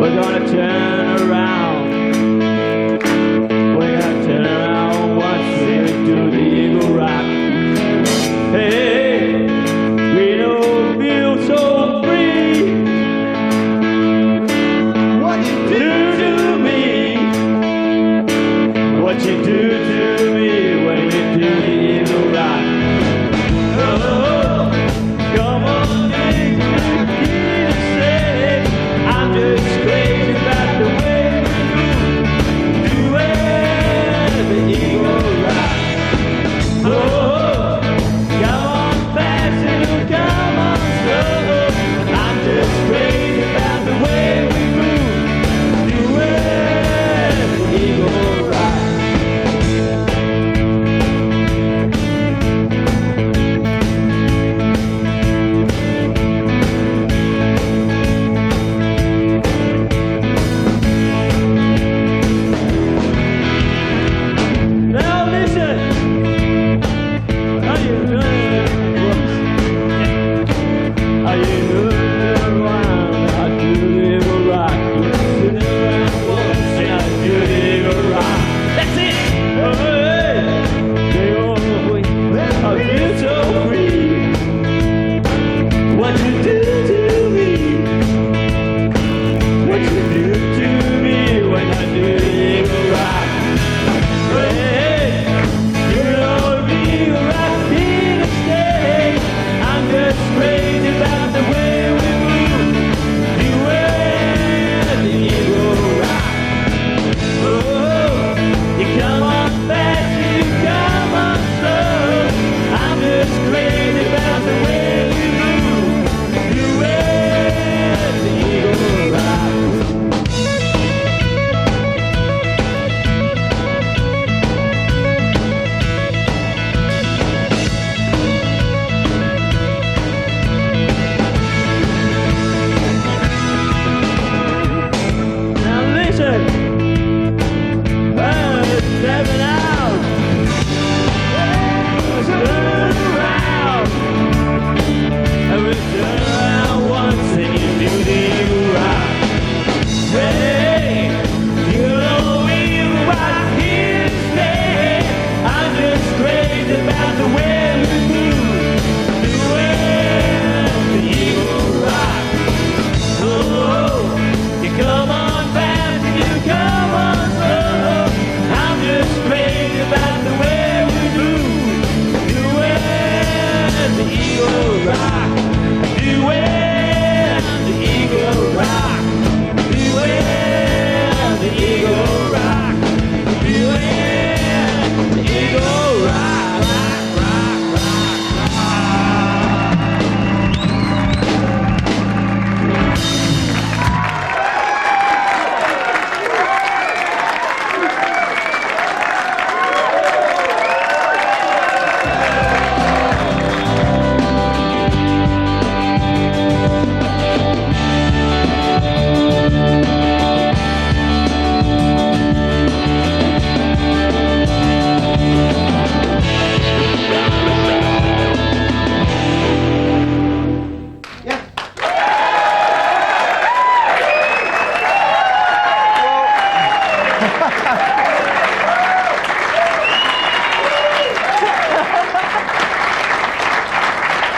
We're gonna turn around. We're gonna turn around once we do the Eagle Rock. Hey, we don't feel so free. What you do to me? What you do to me when you do the Eagle Rock? Oh, come on, make me say I'm just crazy about the way we do it, the Eagle Rock. Oh, come on fast and you come on slow. I'm just crazy about the way we move, do it, the Eagle Rock. Now listen, are you doing? Are you looking around? I do the Eagle Rock. Looking around once and I do the Eagle Rock. That's it. Oh, hey, they all wait. I feel so free. What you do to me? What you do to me when I do the Eagle Rock? Hey, you know the Eagle Rock here to stay. I'm just crazy about the way we move. You wear the Eagle Rock. Oh, you come on fast, you come on slow. I'm just crazy about the way we move. You wear the Eagle Rock. Now listen, stepping out, let's turn around, and we turn around once and you do the Eagle Rock. Hey, you know Eagle Rock here to stay. I'm just crazy about the way we move, doing the Eagle Rock. Oh, you come on fast and you come on slow. I'm just crazy about the way we move, doing the Eagle Rock, doing the Eagle Rock, doing the Eagle Rock, doing the Eagle Rock, rock, rock, rock,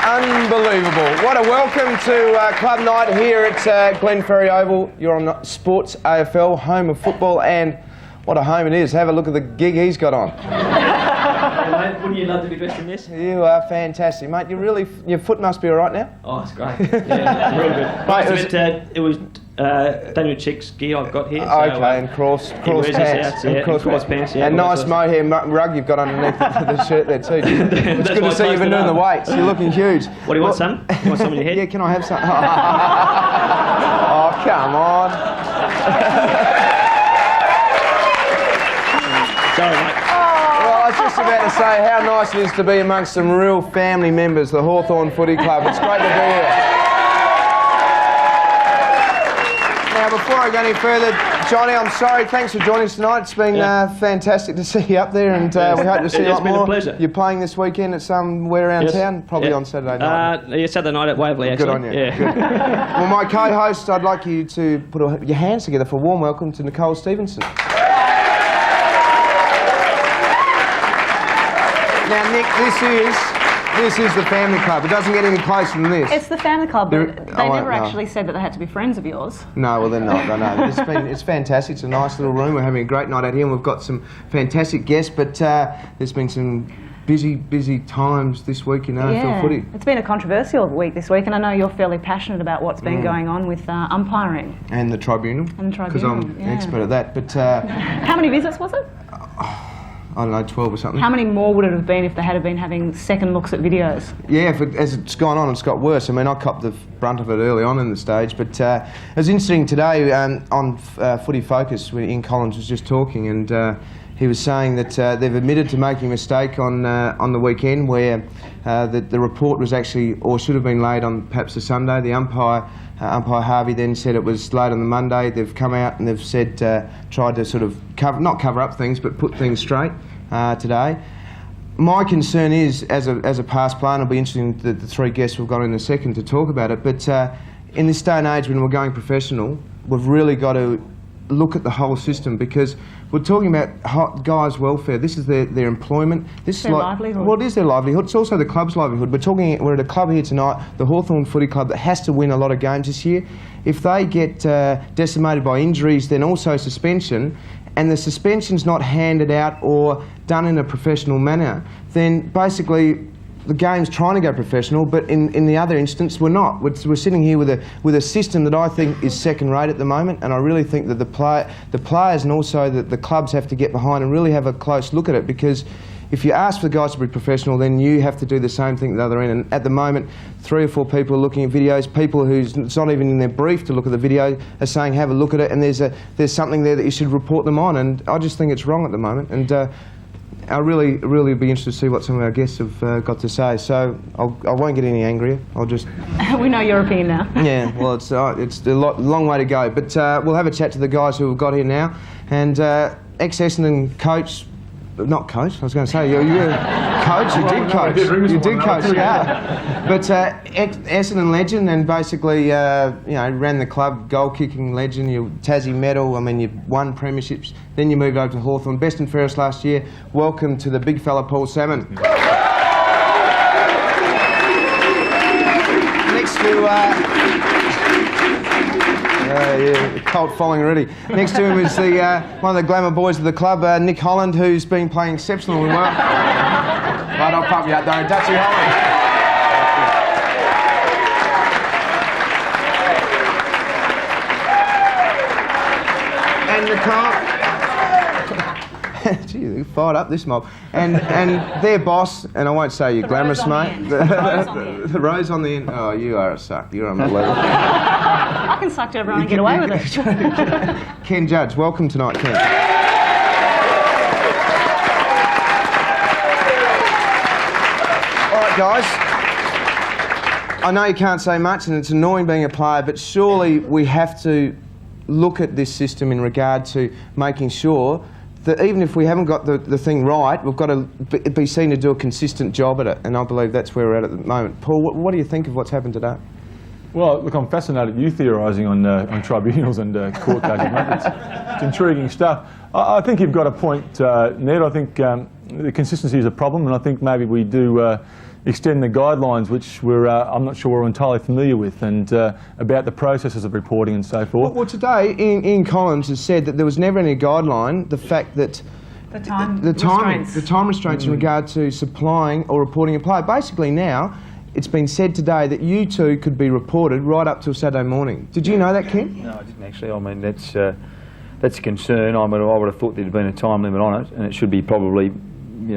Unbelievable. What a welcome to club night here at Glenferrie Oval. You're on Sports AFL, home of football, and what a home it is. Have a look at the gig he's got on. Wouldn't you love to be dressed in this? You are fantastic, mate. Your foot must be all right now? Oh, it's great. Yeah, real good. Mate, it was Daniel Chick's gear I've got here. Okay, and cross wears his pants. outs, yeah, cross pants, yeah. And nice mohair rug you've got underneath the shirt there too. It's good to see you've been doing the weights. You're looking huge. What do you want, son? You want some in your head? Yeah, can I have some? Oh, come on. Sorry, mate. Well, I was just about to say how nice it is to be amongst some real family members, the Hawthorn Footy Club. It's great to be here. Now, before I go any further, Johnny, I'm sorry. Thanks for joining us tonight. It's been fantastic to see you up there, and we hope to see you a lot more. It's been a pleasure. You're playing this weekend at somewhere around town, probably on Saturday night. Yeah, Saturday night at Waverley, actually. Good on you. Yeah. Good. Well, my co-host, I'd like you to put your hands together for a warm welcome to Nicole Stevenson. Now, Nick, this is the family club. It doesn't get any closer than this. It's the family club, but they never actually said that they had to be friends of yours. No, well, they're not. No. It's fantastic. It's a nice little room. We're having a great night out here, and we've got some fantastic guests, but there's been some busy times this week in AFL footy. It's been a controversial week this week, and I know you're fairly passionate about what's been going on with umpiring. And the tribunal. Because I'm an expert at that. But how many visits was it? I don't know, 12 or something. How many more would it have been if they had been having second looks at videos? Yeah, as it's gone on, it's got worse. I mean, I copped the brunt of it early on in the stage, but it was interesting today on Footy Focus when Ian Collins was just talking, and he was saying that they've admitted to making a mistake on the weekend where the report was actually, or should have been laid on perhaps the Sunday. The umpire Harvey then said it was laid on the Monday. They've come out and they've said, tried to sort of not cover up things, but put things straight today. My concern is, as a past player, and it'll be interesting that the three guests we've got in a second to talk about it, but in this day and age when we're going professional, we've really got to look at the whole system, because we're talking about guys' welfare. This is their employment. This is their livelihood. Well, it is their livelihood. It's also the club's livelihood. We're at a club here tonight, the Hawthorn Footy Club, that has to win a lot of games this year. If they get decimated by injuries, then also suspension, and the suspension's not handed out or done in a professional manner, then basically the game's trying to go professional, but in the other instance, we're not. We're sitting here with a system that I think is second rate at the moment, and I really think that the players and also the clubs have to get behind and really have a close look at it, because if you ask for the guys to be professional, then you have to do the same thing at the other end. And at the moment, 3 or 4 people are looking at videos. People it's not even in their brief to look at the video are saying, have a look at it, and there's something there that you should report them on. And I just think it's wrong at the moment. And I'll really be interested to see what some of our guests have got to say. So I won't get any angrier. I'll just... We know your opinion now. Yeah, well, it's a long way to go. But we'll have a chat to the guys who have got here now. And ex-Essendon coach... Not coach, I was going to say, you're a coach, you did coach. You did coach, yeah. But Essendon legend, and basically, ran the club, goal-kicking legend, you Tassie medal, I mean, you won premierships, then you moved over to Hawthorn, best and fairest last year. Welcome to the big fella, Paul Salmon. Next to... cult following already. Next to him is one of the glamour boys of the club, Nick Holland, who's been playing exceptionally well. Right, I'll pump you up, though. Dutchy Holland. And Nicole. Gee, they fired up this mob. And their boss, and I won't say your glamorous mate. The rose on the end. Oh, you are a suck. You're unbelievable. I can suck to everyone and get away with it. Ken Judge, welcome tonight, Ken. All right, guys. I know you can't say much, and it's annoying being a player, but surely we have to look at this system in regard to making sure that even if we haven't got the thing right, we've got to be seen to do a consistent job at it, and I believe that's where we're at the moment. Paul, what do you think of what's happened today? Well, look, I'm fascinated you theorising on tribunals and court cases, mate. It's intriguing stuff. I think you've got a point, Ned. I think the consistency is a problem, and I think maybe we do extend the guidelines, which I'm not sure we're entirely familiar with, and about the processes of reporting and so forth. Well, today, Ian Collins has said that there was never any guideline. The fact that the time restraints in regard to supplying or reporting a player. Basically now, it's been said today that you two could be reported right up till Saturday morning. Did you know that, Ken? No, I didn't actually. I mean, that's a concern. I would have thought there'd been a time limit on it, and it should be probably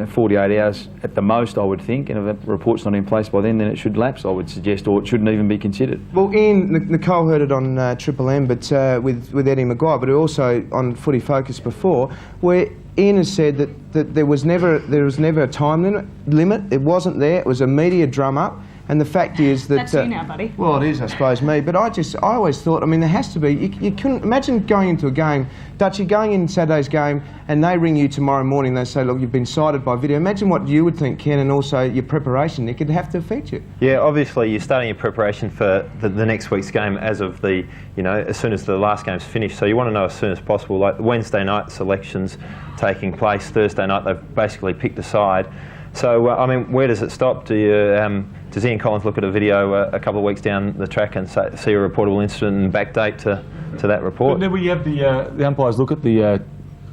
48 hours at the most, I would think. And if the report's not in place by then it should lapse, I would suggest, or it shouldn't even be considered. Well, Ian, Nicole heard it on Triple M, but with Eddie Maguire, but also on Footy Focus before, where Ian has said that there was never a time limit. It wasn't there. It was a media drum up, And the fact is that... That's you now, buddy. Well, it is, I suppose, me. But I always thought, I mean, there has to be... You couldn't... Imagine going into a game, Dutchie, going in Saturday's game, and they ring you tomorrow morning, they say, look, you've been cited by video. Imagine what you would think, Ken, and also your preparation, Nick. It'd have to affect you. Yeah, obviously you're starting your preparation for the next week's game as of the, as soon as the last game's finished. So you want to know as soon as possible. Like Wednesday night selections taking place, Thursday night they've basically picked a side. So, I mean, where does it stop? Does Ian Collins look at a video a couple of weeks down the track and see a reportable incident and backdate to that report? But then we have the umpires look at the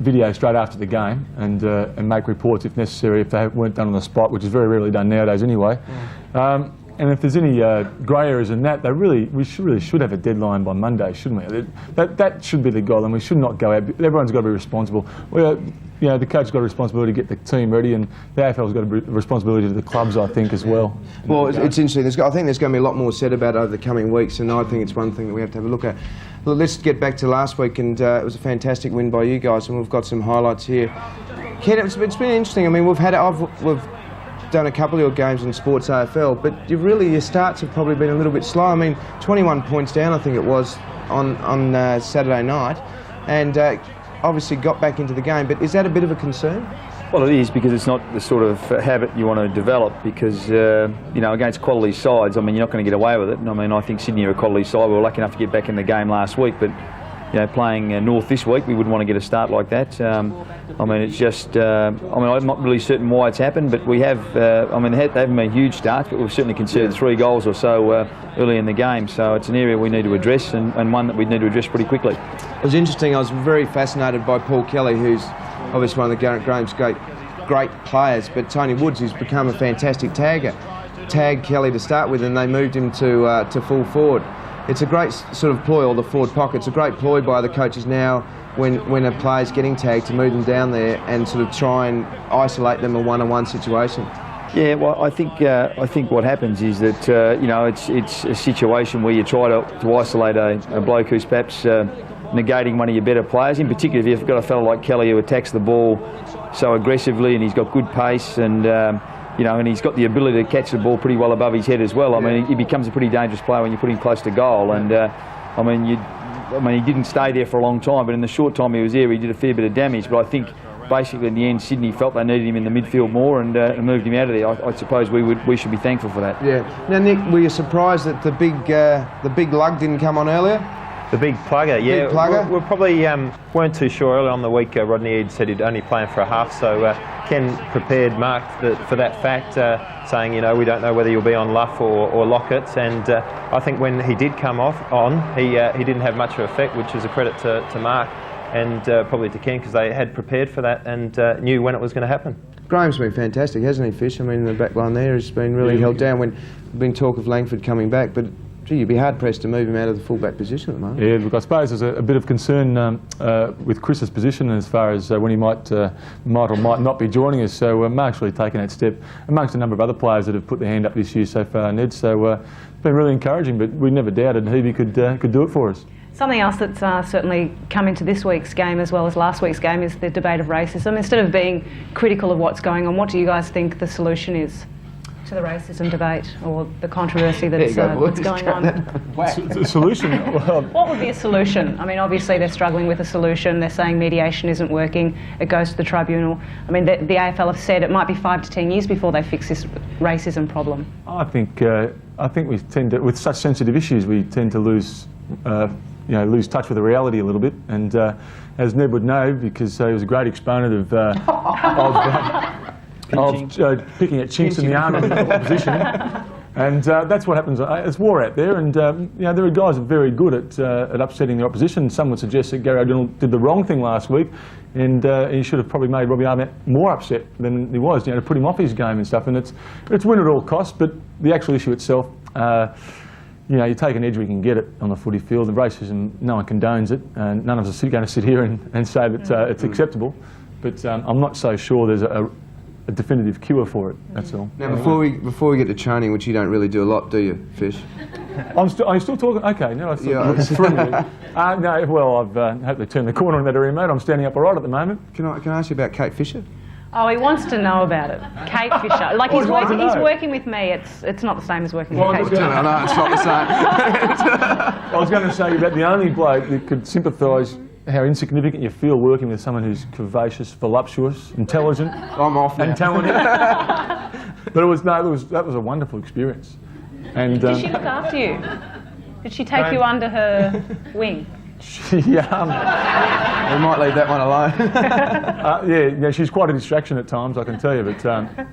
video straight after the game and make reports if necessary if they weren't done on the spot, which is very rarely done nowadays anyway. And if there's any grey areas in that, we really should have a deadline by Monday, shouldn't we? That should be the goal, and we should not go out. Everyone's got to be responsible. The coach's got a responsibility to get the team ready, and the AFL's got a responsibility to the clubs, I think, as well. Well, it's interesting. I think there's going to be a lot more said about it over the coming weeks, and I think it's one thing that we have to have a look at. Well, let's get back to last week, and it was a fantastic win by you guys, and we've got some highlights here. Ken, it's been interesting. I mean, we've done a couple of your games in Sports AFL, but your starts have probably been a little bit slow. I mean, 21 points down, I think it was, on Saturday night, and obviously got back into the game, but is that a bit of a concern? Well, it is, because it's not the sort of habit you want to develop, because, against quality sides, I mean, you're not going to get away with it. I mean, I think Sydney are a quality side. We were lucky enough to get back in the game last week, but playing North this week, we wouldn't want to get a start like that. I mean, it's just, I'm not really certain why it's happened, but we have, they haven't been huge starts, but we've certainly conceded 3 goals or so early in the game. So it's an area we need to address, and one that we need to address pretty quickly. It was interesting. I was very fascinated by Paul Kelly, who's obviously one of the Garrett Graham's great players, but Tony Woods, who's become a fantastic tagger, tagged Kelly to start with, and they moved him to full forward. It's a great sort of ploy, or the forward pocket. It's a great ploy by the coaches now when a player's getting tagged to move them down there and sort of try and isolate them in a one-on-one situation. Yeah, well, I think what happens is that it's a situation where you try to isolate a bloke who's perhaps negating one of your better players. In particular, if you've got a fellow like Kelly who attacks the ball so aggressively, and he's got good pace, and and he's got the ability to catch the ball pretty well above his head as well. I mean, he becomes a pretty dangerous player when you put him close to goal. And he didn't stay there for a long time, but in the short time he was there, he did a fair bit of damage. But I think basically in the end, Sydney felt they needed him in the midfield more, and moved him out of there. I suppose we should be thankful for that. Yeah. Now, Nick, were you surprised that the big lug didn't come on earlier? The big plugger, yeah. Big plugger? We probably weren't too sure. Earlier on the week, Rodney Eade said he'd only play him for a half, so Ken prepared Mark for that fact, saying, we don't know whether you'll be on Luff or Lockett, and I think when he did come on, he didn't have much of effect, which is a credit to Mark and probably to Ken, because they had prepared for that and knew when it was going to happen. Graham's been fantastic, hasn't he, Fish? I mean, the back line there has been really held down when there's been talk of Langford coming back, but you'd be hard-pressed to move him out of the full-back position at the moment. Yeah, look, I suppose there's a bit of concern with Chris's position as far as when he might or might not be joining us. So Mark's really taken that step amongst a number of other players that have put their hand up this year so far, Ned. So it's been really encouraging, but we never doubted Hebe could do it for us. Something else that's certainly come into this week's game as well as last week's game is the debate of racism. Instead of being critical of what's going on, what do you guys think the solution is to the racism debate, or the controversy that's going on? The solution? Well, what would be a solution? I mean, obviously they're struggling with a solution. They're saying mediation isn't working. It goes to the tribunal. I mean, the AFL have said it might be 5 to 10 years before they fix this racism problem. I think we tend to, with such sensitive issues, we tend to lose touch with the reality a little bit. And as Ned would know, because he was a great exponent of picking at chinks in the armour of the opposition, and that's what happens. It's war out there, and there are guys that are very good at upsetting the opposition. Some would suggest that Gary O'Donnell did the wrong thing last week, and he should have probably made Robbie Arnett more upset than he was, to put him off his game and stuff. And it's win at all costs, but the actual issue itself, you take an edge we can get it on the footy field. The racism, no one condones it, and none of us are going to sit here and say that it's acceptable. But I'm not so sure there's a definitive cure for it. That's all. Now, before we get to training, which you don't really do a lot, do you, Fish? Are you still talking? Okay, no, I thought through me. No, well, I've hopefully turned the corner in that area, mate. I'm standing up all right at the moment. Can I ask you about Kate Fisher? Oh, he wants to know about it. Kate Fisher. Like he's working with me. It's not the same as working with Kate Fisher. No, it's not the same. I was going to say about the only bloke that could sympathise how insignificant you feel working with someone who's curvaceous, voluptuous, intelligent, I'm off now. and talented. But that was a wonderful experience. And Did she look after you? Did she take you under her wing? We might leave that one alone. yeah, she's quite a distraction at times, I can tell you, but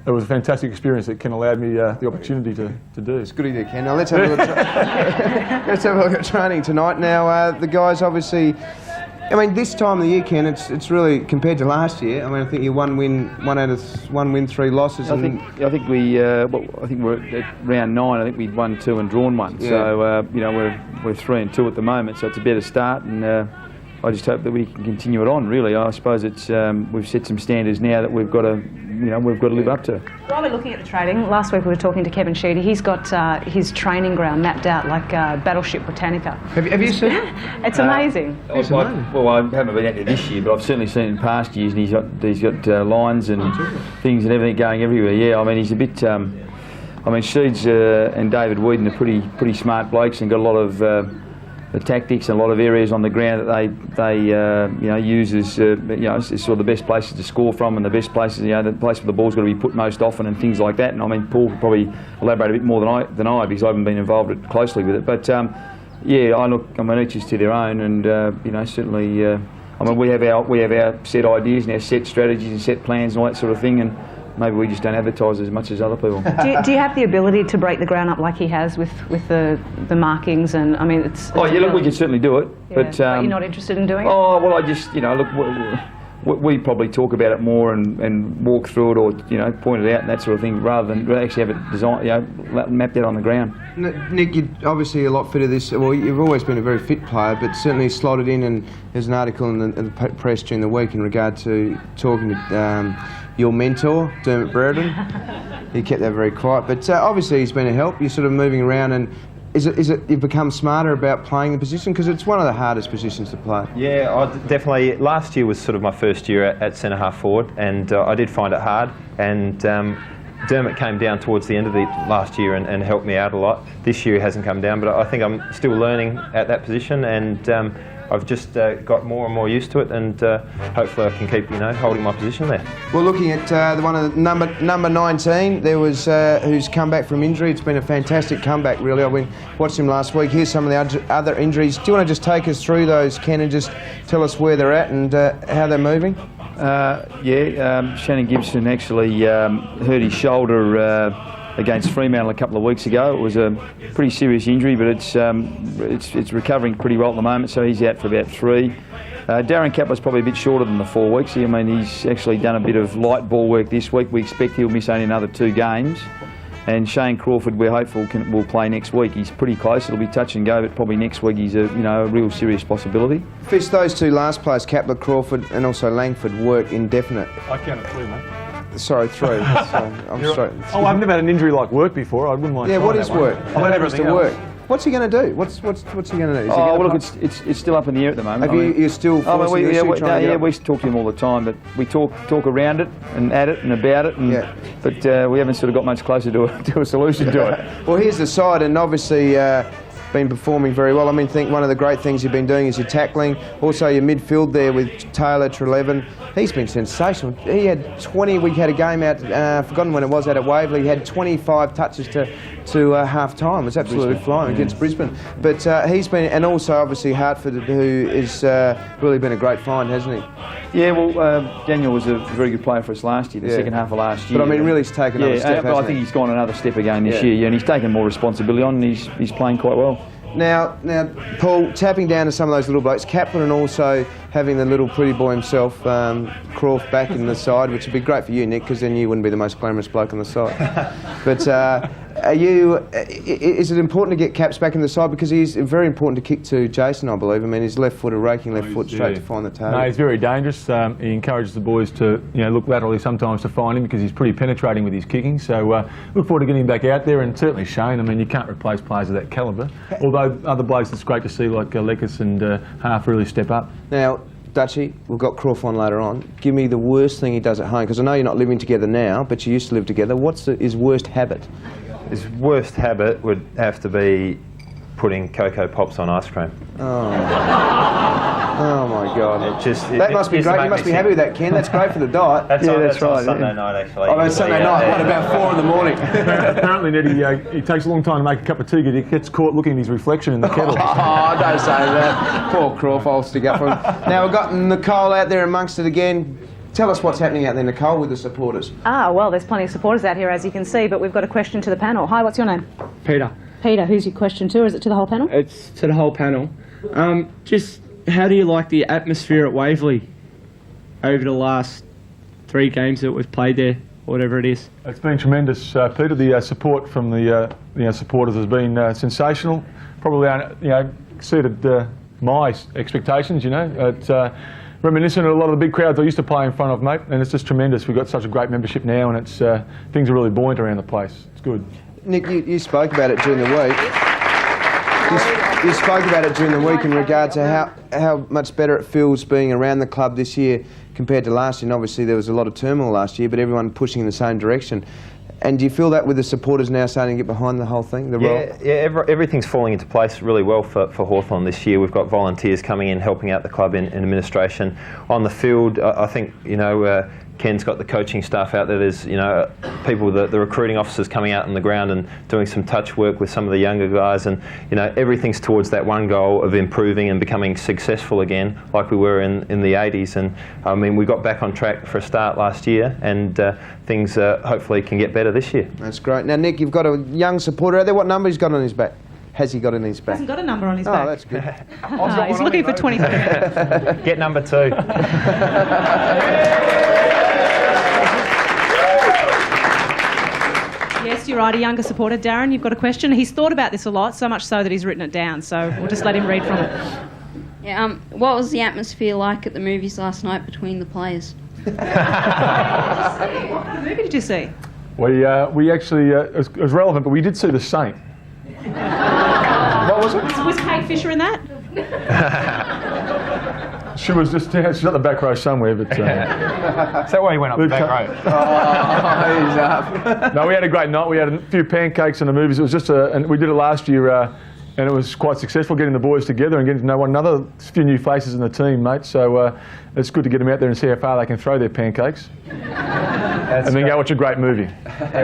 it was a fantastic experience that Ken allowed me the opportunity to do. It's good idea, Ken. Now let's have a look at training tonight. Now the guys obviously, I mean, this time of the year, Ken, it's really compared to last year. I mean, I think you one win, 3 losses. I think we're at round 9. I think we'd won 2 and drawn 1. Yeah. So we're 3 and 2 at the moment. So it's a better start, and I just hope that we can continue it on. Really, I suppose it's we've set some standards now that we've got to live up to. While we're looking at the training, last week we were talking to Kevin Sheedy. He's got his training ground mapped out like Battleship Britannica. Have you seen it? It's amazing. I haven't been out there this year, but I've certainly seen it in past years, and he's got lines and things and everything going everywhere. Yeah, I mean he's a bit. Sheeds and David Whedon are pretty smart blokes and got a lot of the tactics and a lot of areas on the ground that they use as it's sort of the best places to score from and the best places, the place where the ball's got to be put most often and things like that. And I mean Paul could probably elaborate a bit more than I because I haven't been involved closely with it. But each is to their own, and certainly. We have our set ideas and our set strategies and set plans and all that sort of thing, and maybe we just don't advertise as much as other people. Do you have the ability to break the ground up like he has with the markings? And I mean, it's look, we can certainly do it, yeah, but you're not interested in doing it? Oh well, I just we probably talk about it more and walk through it, or point it out and that sort of thing, rather than actually have it designed, mapped out on the ground. Nick, you're obviously a lot fitter this. Well, you've always been a very fit player, but certainly slotted in, and there's an article in the press during the week in regard to talking to your mentor, Dermot Brereton. He kept that very quiet, but obviously he's been a help. You're sort of moving around, and is it you've become smarter about playing the position, because it's one of the hardest positions to play? Yeah, definitely. Last year was sort of my first year at centre half forward, and I did find it hard. And Dermot came down towards the end of the last year and helped me out a lot. This year he hasn't come down, but I think I'm still learning at that position, and I've just got more and more used to it, and hopefully I can keep holding my position there. Well, looking at the one of the number 19, there was who's come back from injury. It's been a fantastic comeback, really. I watched him last week. Here's some of the other injuries. Do you want to just take us through those, Ken, and just tell us where they're at and how they're moving? Shannon Gibson actually hurt his shoulder against Fremantle a couple of weeks ago. It was a pretty serious injury, but it's recovering pretty well at the moment, so he's out for about 3. Darren Kapler's probably a bit shorter than the 4 weeks. I mean, he's actually done a bit of light ball work this week. We expect he'll miss only another 2 games. And Shane Crawford, we're hopeful will play next week. He's pretty close. It'll be touch and go, but probably next week he's a real serious possibility. Fish, those 2 last players, Kapler, Crawford, and also Langford, work indefinite. I counted 3, mate. Sorry, 3. I'm sorry. Oh, I've never had an injury like work before. I wouldn't mind. Yeah, what is one. work? I've had everything to else. work. What's he going to do? What's he going to do? Is he look, it's still up in the air at the moment. You're still forcing the issue? We talk to him all the time, but we talk around it and at it and about it, but we haven't sort of got much closer to a solution to it. Well, here's the side, and obviously been performing very well. I mean, I think one of the great things you've been doing is your tackling. Also, your midfield there with Taylor, Treleaven. He's been sensational. He had 20. We had a game out, forgotten when it was, out at Waverley. He had 25 touches to half time. It was absolutely flying against Brisbane. But he's been, and also obviously Hartford, who is really been a great find, hasn't he? Yeah, well, Daniel was a very good player for us last year, the second half of last year. But I mean, really, he's taken another step. I think he's gone another step again this year, and he's taken more responsibility on, and he's playing quite well. Now, Paul, tapping down to some of those little blokes, Kaplan, and also having the little pretty boy himself, Croft, back in the side, which would be great for you, Nick, because then you wouldn't be the most glamorous bloke on the side. But is it important to get Caps back in the side, because he's very important to kick to Jason, I believe. I mean, his left foot, a raking left foot straight to find the target. No, he's very dangerous. He encourages the boys to look laterally sometimes to find him, because he's pretty penetrating with his kicking. So look forward to getting him back out there, and certainly Shane. I mean, you can't replace players of that calibre. Although other blokes, it's great to see like Lekas and Half really step up. Now, Dutchy, we've got Crawford on later on. Give me the worst thing he does at home, because I know you're not living together now, but you used to live together. What's his worst habit? His worst habit would have to be putting Cocoa Pops on ice cream. Oh my God! That must be great. You must be happy with that, Ken. That's great for the diet. That's right. On Sunday night, actually. Oh, Sunday night. What, about 4 in the morning? Apparently, Ned, he takes a long time to make a cup of tea because he gets caught looking at his reflection in the kettle. Oh, don't say that. Poor Crawford, I'll stick up for him. Now we've got Nicole out there amongst it again. Tell us what's happening out there, Nicole, with the supporters. Well, there's plenty of supporters out here, as you can see, but we've got a question to the panel. Hi, what's your name? Peter. Peter, who's your question to, or is it to the whole panel? It's to the whole panel. Just how do you like the atmosphere at Waverley over the last 3 games that we've played there, or whatever it is? It's been tremendous, Peter. The support from the supporters has been sensational. Probably exceeded my expectations. It's reminiscent of a lot of the big crowds I used to play in front of, mate, and it's just tremendous. We've got such a great membership now, and it's things are really buoyant around the place. It's good. Nick, you spoke about it during the week. You spoke about it during the week in regard to how much better it feels being around the club this year compared to last year. And obviously there was a lot of turmoil last year, but everyone pushing in the same direction. And do you feel that with the supporters now starting to get behind the whole thing? Everything's falling into place really well for Hawthorn this year. We've got volunteers coming in, helping out the club in administration. On the field, I think, Ken's got the coaching staff out there. There's, people, the recruiting officers coming out on the ground and doing some touch work with some of the younger guys, and everything's towards that one goal of improving and becoming successful again, like we were in the 80s. And I mean, we got back on track for a start last year, and things hopefully can get better this year. That's great. Now, Nick, you've got a young supporter out there. What number has he got on his back? Has he got in his back? Hasn't got a number on his back. Oh, that's good. He's looking for 23. Get number 2. Yes, you're right, a younger supporter. Darren, you've got a question. He's thought about this a lot, so much so that he's written it down, so we'll just let him read from it. Yeah, what was the atmosphere like at the movies last night between the players? What movie did you see? We actually, it was relevant, but we did see The Saint. What was it? Was Kate Fisher in that? She was just, she's at the back row somewhere, but... Is that why he went up the back row? Oh, he's up. No, we had a great night. We had a few pancakes and the movies. It was just and we did it last year, and it was quite successful getting the boys together and getting to know one another. A few new faces in the team, mate, so it's good to get them out there and see how far they can throw their pancakes. And then go watch a great movie.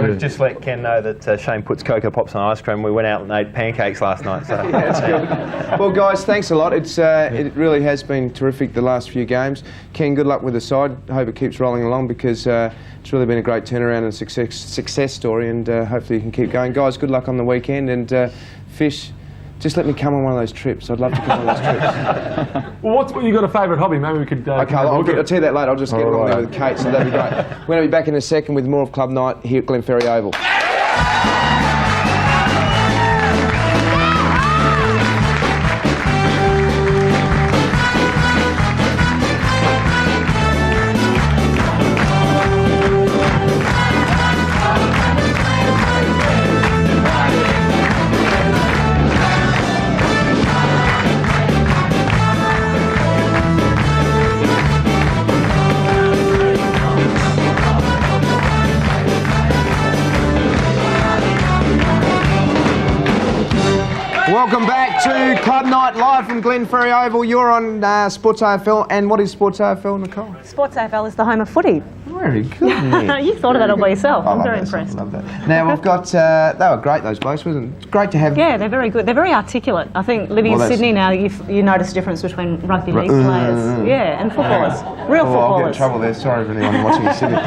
We've just let Ken know that Shane puts Cocoa Pops on ice cream. We went out and ate pancakes last night. So. Yeah, that's good. Well, guys, thanks a lot. It really has been terrific the last few games. Ken, good luck with the side. I hope it keeps rolling along, because it's really been a great turnaround and success story, and hopefully you can keep going. Guys, good luck on the weekend, and Fish, just let me come on one of those trips. I'd love to come on those trips. Well, you got a favourite hobby? Maybe we could... Okay, I'll tell you that later. I'll just get along there with Kate, so that'd be great. We're going to be back in a second with more of Club Night here at Glenferrie Oval. Welcome back to Club Night live from Glenferrie Oval. You're on Sports AFL, and what is Sports AFL, Nicole? Sports AFL is the home of footy. Very good, Nick. You thought of that all by yourself. I'm very impressed. I love that. Now we've got, they were great, those blokes, wasn't it? It's great to have... Yeah, they're very good. They're very articulate. I think living in Sydney now, you notice the difference between rugby league players, yeah, and footballers. Real footballers. I'll get in trouble there. Sorry for anyone watching in Sydney.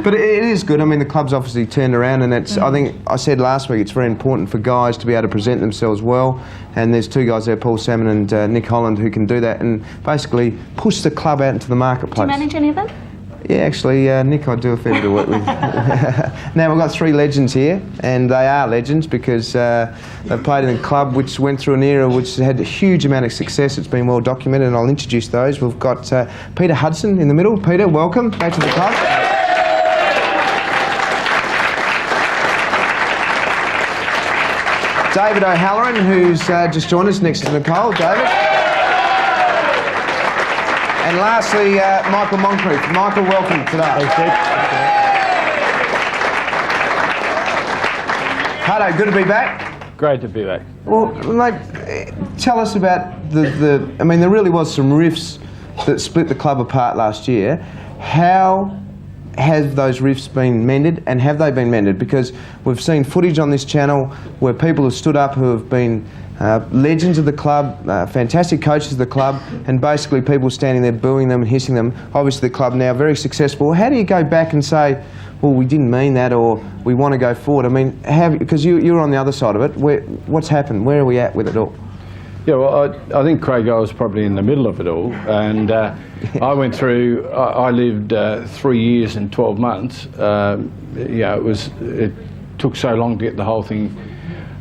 But it is good. I mean, the club's obviously turned around, and it's, I think I said last week, it's very important for guys to be able to present themselves well. And there's 2 guys there, Paul Salmon and Nick Holland, who can do that and basically push the club out into the marketplace. Do you manage any of them? Yeah, actually, Nick, I do a fair bit of work with. Now, we've got 3 legends here, and they are legends because they've played in a club which went through an era which had a huge amount of success. It's been well documented, and I'll introduce those. We've got Peter Hudson in the middle. Peter, welcome back to the club. David O'Halloran, who's just joined us next to Nicole. David. And lastly, Michael Moncrief. Michael, welcome today. Thanks, Dick. Hello, good to be back. Great to be back. Well, mate, tell us about I mean, there really was some rifts that split the club apart last year. How have those rifts been mended, and have they been mended? Because we've seen footage on this channel where people have stood up who have been legends of the club, fantastic coaches of the club, and basically people standing there booing them and hissing them. Obviously the club now very successful. How do you go back and say, well, we didn't mean that, or we want to go forward? I mean, because you're on the other side of it. What's happened? Where are we at with it all? Yeah, well, I think Craig, I was probably in the middle of it all, and I went through. I lived 3 years and 12 months. Yeah, it took so long to get the whole thing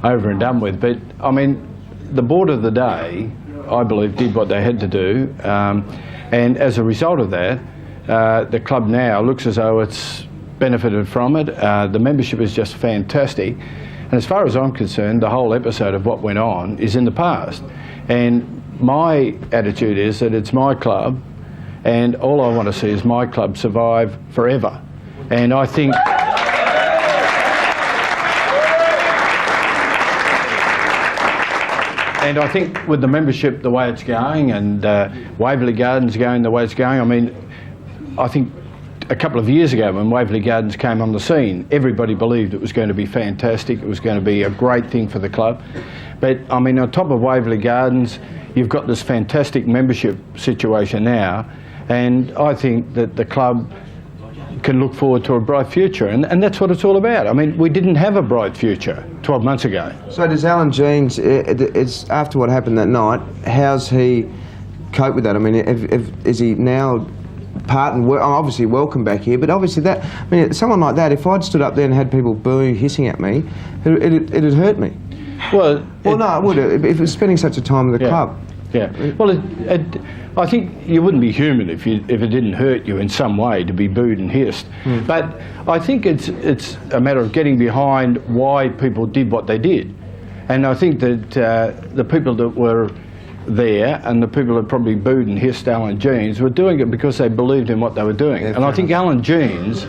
over and done with. But I mean, the board of the day, I believe, did what they had to do, and as a result of that, the club now looks as though it's benefited from it. The membership is just fantastic. And as far as I'm concerned, the whole episode of what went on is in the past. And my attitude is that it's my club, and all I want to see is my club survive forever. And I think... And I think with the membership the way it's going, and Waverley Gardens going the way it's going, I mean, I think a couple of years ago when Waverley Gardens came on the scene, everybody believed it was going to be fantastic, it was going to be a great thing for the club. But I mean, on top of Waverley Gardens, you've got this fantastic membership situation now, and I think that the club can look forward to a bright future, and that's what it's all about. I mean, we didn't have a bright future 12 months ago. So does Alan Jeans, it's after what happened that night, how's he cope with that? I mean, is he now part and obviously welcome back here, but obviously that, I mean, someone like that, if I'd stood up there and had people booing, hissing at me, it'd hurt me. Well, no, it would, if it was spending such a time with the club. Yeah, well, I think you wouldn't be human if it didn't hurt you in some way to be booed and hissed. But I think it's a matter of getting behind why people did what they did. And I think that the people that were there and the people that probably booed and hissed Alan Jeans were doing it because they believed in what they were doing. Yeah, and I think Alan Jeans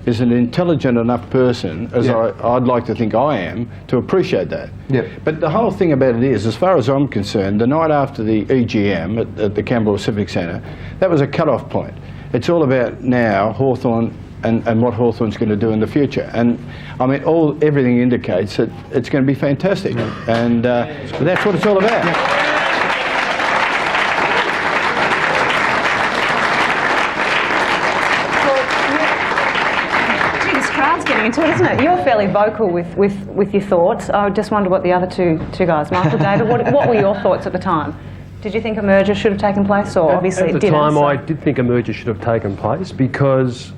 is an intelligent enough person, as I'd like to think I am, to appreciate that. Yep. But the whole thing about it is, as far as I'm concerned, the night after the EGM at the Campbell Civic Centre, that was a cut-off point. It's all about now Hawthorn and what Hawthorn's going to do in the future. And I mean, everything indicates that it's going to be fantastic. And that's what it's all about. Into it, isn't it? You're fairly vocal with your thoughts. I just wonder what the other two guys, Michael, David, what were your thoughts at the time? Did you think a merger should have taken place, or obviously it didn't? At the time, I did think a merger should have taken place because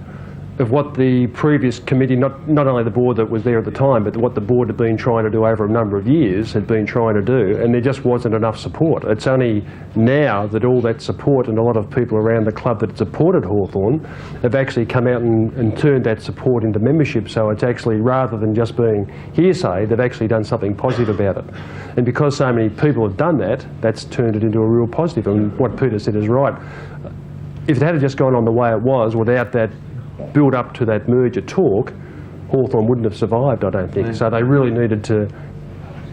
of what the previous committee, not only the board that was there at the time, but what the board had been trying to do over a number of years, and there just wasn't enough support. It's only now that all that support and a lot of people around the club that supported Hawthorn have actually come out and turned that support into membership, so it's actually, rather than just being hearsay, they've actually done something positive about it. And because so many people have done that, that's turned it into a real positive, and what Peter said is right. If it had just gone on the way it was, without that build up to that merger talk, Hawthorn wouldn't have survived, I don't think. So they really needed to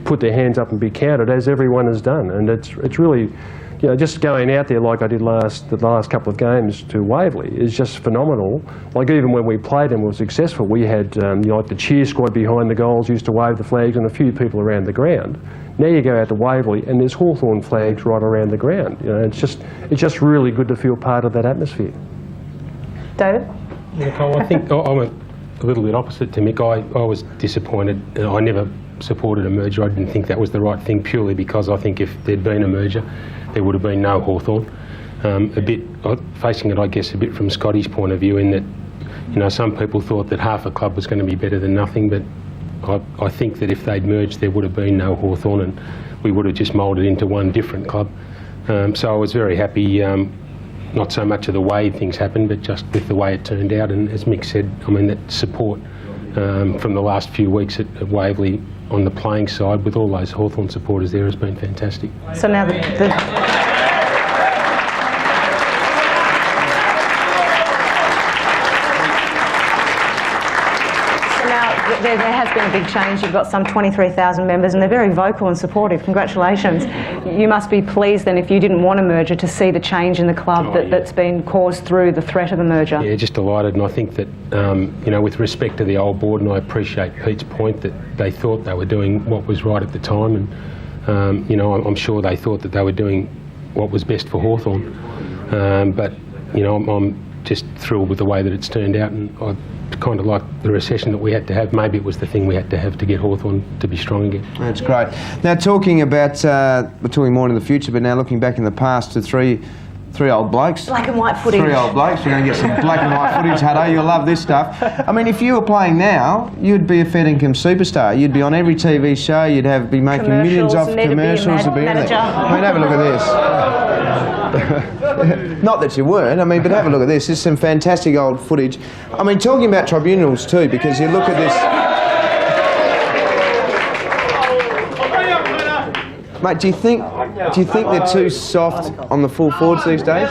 put their hands up and be counted, as everyone has done. And it's really, you know, just going out there like I did the last couple of games to Waverley is just phenomenal. Like even when we played and were successful, we had like the cheer squad behind the goals used to wave the flags, and a few people around the ground. Now you go out to Waverley and there's Hawthorn flags right around the ground. You know, it's just really good to feel part of that atmosphere. David? Yeah, Cole, I think I went a little bit opposite to Mick. I was disappointed. I never supported a merger. I didn't think that was the right thing, purely because I think if there'd been a merger, there would have been no Hawthorn. Facing it, I guess, a bit from Scotty's point of view, in that, you know, some people thought that half a club was going to be better than nothing, but I think that if they'd merged, there would have been no Hawthorn, and we would have just moulded into one different club. So I was very happy. Not so much of the way things happened, but just with the way it turned out. And as Mick said, I mean, that support from the last few weeks at Waverley on the playing side, with all those Hawthorn supporters there, has been fantastic. So now there has been a big change. You've got some 23,000 members and they're very vocal and supportive. Congratulations. You must be pleased then, if you didn't want a merger, to see the change in the club that's been caused through the threat of a merger. Yeah, just delighted, and I think that, you know, with respect to the old board, and I appreciate Pete's point that they thought they were doing what was right at the time, and, you know, I'm sure they thought that they were doing what was best for Hawthorn. But, you know, I'm just thrilled with the way that it's turned out, and I kind of like the recession that we had to have. Maybe it was the thing we had to have to get Hawthorn to be strong again. That's great. Now, talking about, we're talking more in the future, but now looking back in the past to three old blokes. Black and white footage. 3 old blokes. You're going to get some black and white footage, Hutto. You'll love this stuff. I mean, if you were playing now, you'd be a fair income superstar. You'd be on every TV show. You'd be making millions off commercials. Be manager. I mean, have a look at this. Not that you weren't. I mean, but have a look at this. This is some fantastic old footage. I mean, talking about tribunals too, because you look at this. Mate, do you think they're too soft on the full forwards these days?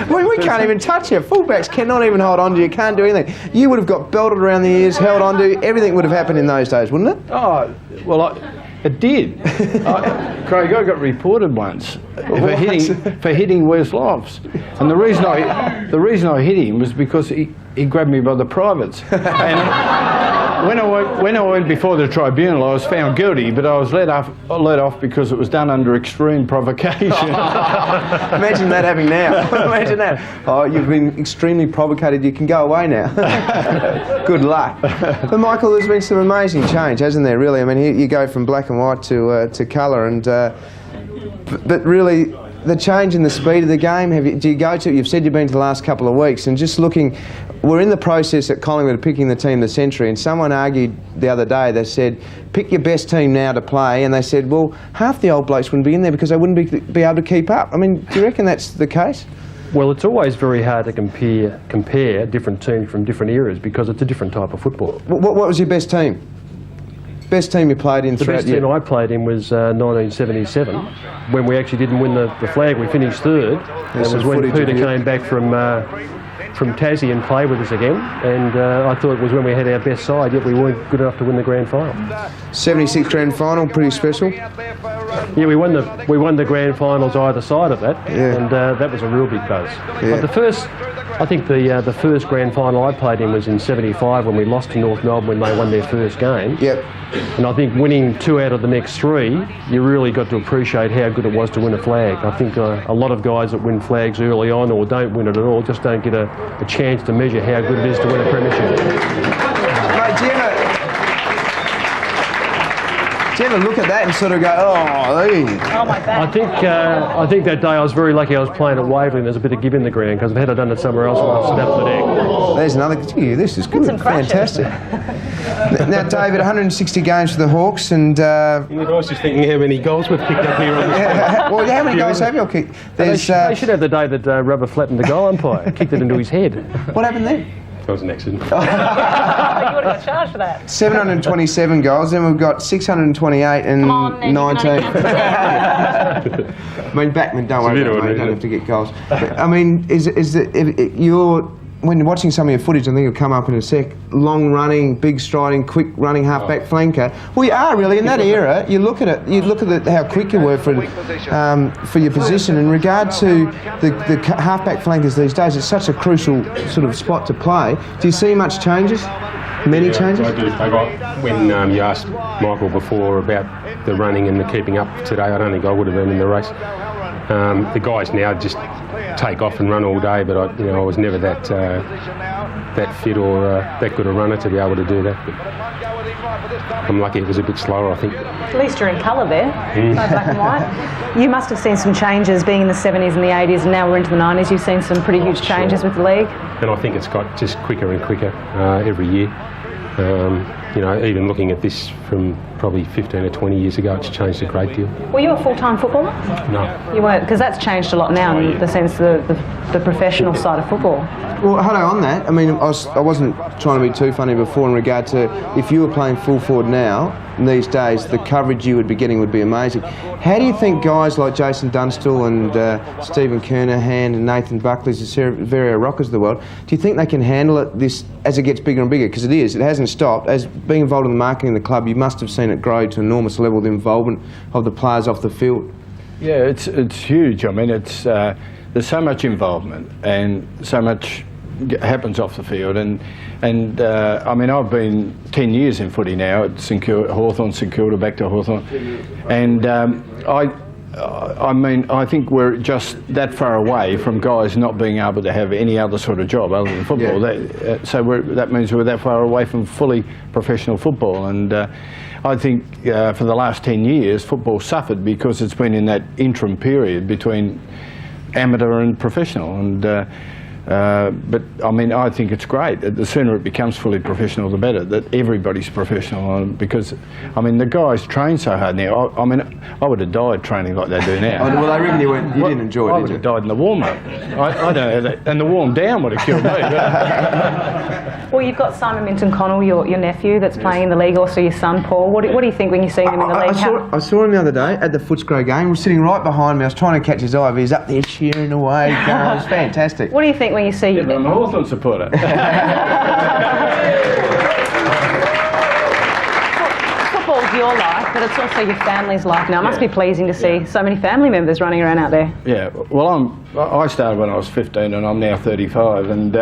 we can't even touch you. Fullbacks cannot even hold on to you, can't do anything. You would have got belted around the ears, held on to you. Everything would have happened in those days, wouldn't it? Oh, well, it did. Craig, I got reported once for hitting Wes Lofts, and the reason I hit him was because he grabbed me by the privates. And when I went before the tribunal, I was found guilty, but I was let off because it was done under extreme provocation. Imagine that happening now. Imagine that. Oh, you've been extremely provocated. You can go away now. Good luck. But Michael, there's been some amazing change, hasn't there? Really. I mean, you go from black and white to colour, and but really, the change in the speed of the game. You've said you've been to the last couple of weeks, and just looking. We're in the process at Collingwood of picking the team of the century, and someone argued the other day, they said, pick your best team now to play, and they said, well, half the old blokes wouldn't be in there because they wouldn't be able to keep up. I mean, do you reckon that's the case? Well, it's always very hard to compare different teams from different eras because it's a different type of football. What was your best team? Best team you played in throughout the best team I played in was 1977, when we actually didn't win the flag. We finished third. It was when Peter came back from Tassie and played with us again, and I thought it was when we had our best side, yet we weren't good enough to win the grand final. 76 grand final, pretty special. Yeah, we won the grand finals either side of that, and that was a real big buzz. Yeah. But I think the first grand final I played in was in '75 when we lost to North Melbourne when they won their first game. Yep. And I think winning 2 out of the next 3, you really got to appreciate how good it was to win a flag. I think a lot of guys that win flags early on or don't win it at all just don't get a chance to measure how good it is to win a premiership. Mate, do you ever look at that and sort of go, oh, my God. I think that day I was very lucky I was playing at Waverley and there's a bit of give in the ground, because if I had done it somewhere else, I'd have snapped the deck. There's another. Gee, this is good. Fantastic. Now, David, 160 games for the Hawks, and I was just thinking how many goals we've kicked up here on this well, how many goals have you all kicked? They should have the day that Rubber flattened the goal umpire, kicked it into his head. What happened then? That was an accident. You would have got charged for that. 727 goals, then we've got 628 and 19. I mean, Backman, don't worry about it, mate, you don't have to get goals. But, I mean, when you're watching some of your footage, I think it'll come up in a sec, long running, big striding, quick running half-back flanker. Well, you are really, in that era, you look at how quick you were for your position. In regard to the half-back flankers these days, it's such a crucial sort of spot to play. Do you see much changes? Many changes? I do. When you asked Michael before about the running and the keeping up today, I don't think I would have been in the race. The guys now just take off and run all day, but I was never that fit or that good a runner to be able to do that. But I'm lucky it was a bit slower, I think. At least you're in colour there, no black and white. You must have seen some changes being in the 70s and the 80s, and now we're into the 90s. You've seen some pretty huge changes with the league. And I think it's got just quicker and quicker every year. Even looking at this from probably 15 or 20 years ago, it's changed a great deal. Were you a full-time footballer? No. You weren't, because that's changed a lot now in the sense of the professional side of football. Well, Hutto, on that, I mean, I wasn't trying to be too funny before in regard to if you were playing full forward now, these days, the coverage you would be getting would be amazing. How do you think guys like Jason Dunstall and Stephen Kernahan and Nathan Buckley's, the Severio Rockers of the world, do you think they can handle it this as it gets bigger and bigger? Because it hasn't stopped. As being involved in the marketing of the club, you must have seen it grow to an enormous level, the involvement of the players off the field. Yeah, it's huge. I mean, there's so much involvement and so much happens off the field, and I mean, I've been 10 years in footy now at Hawthorn, St Kilda, back to Hawthorn, and I mean, I think we're just that far away from guys not being able to have any other sort of job other than football. Yeah. That means we're that far away from fully professional football, and I think for the last 10 years, football suffered because it's been in that interim period between amateur and professional, and but I mean, I think it's great. The sooner it becomes fully professional, the better. That everybody's professional, because I mean, the guys train so hard now. I mean, I would have died training like they do now. Well, they reckon you didn't enjoy it. I would have died in the warm up. I don't know that, and the warm down would have killed me. Well, you've got Simon Minton-Connell, your nephew, that's playing in the league. Also, your son Paul. What do you think when you see him in the league? I saw him the other day at the Footscray game. He was sitting right behind me. I was trying to catch his eye, but he's up there cheering away. It was fantastic. What do you think when you see him? I'm a Hawthorn supporter. Football's your life, but it's also your family's life now. It must be pleasing to see so many family members running around out there. Yeah, well, I started when I was 15 and I'm now 35, and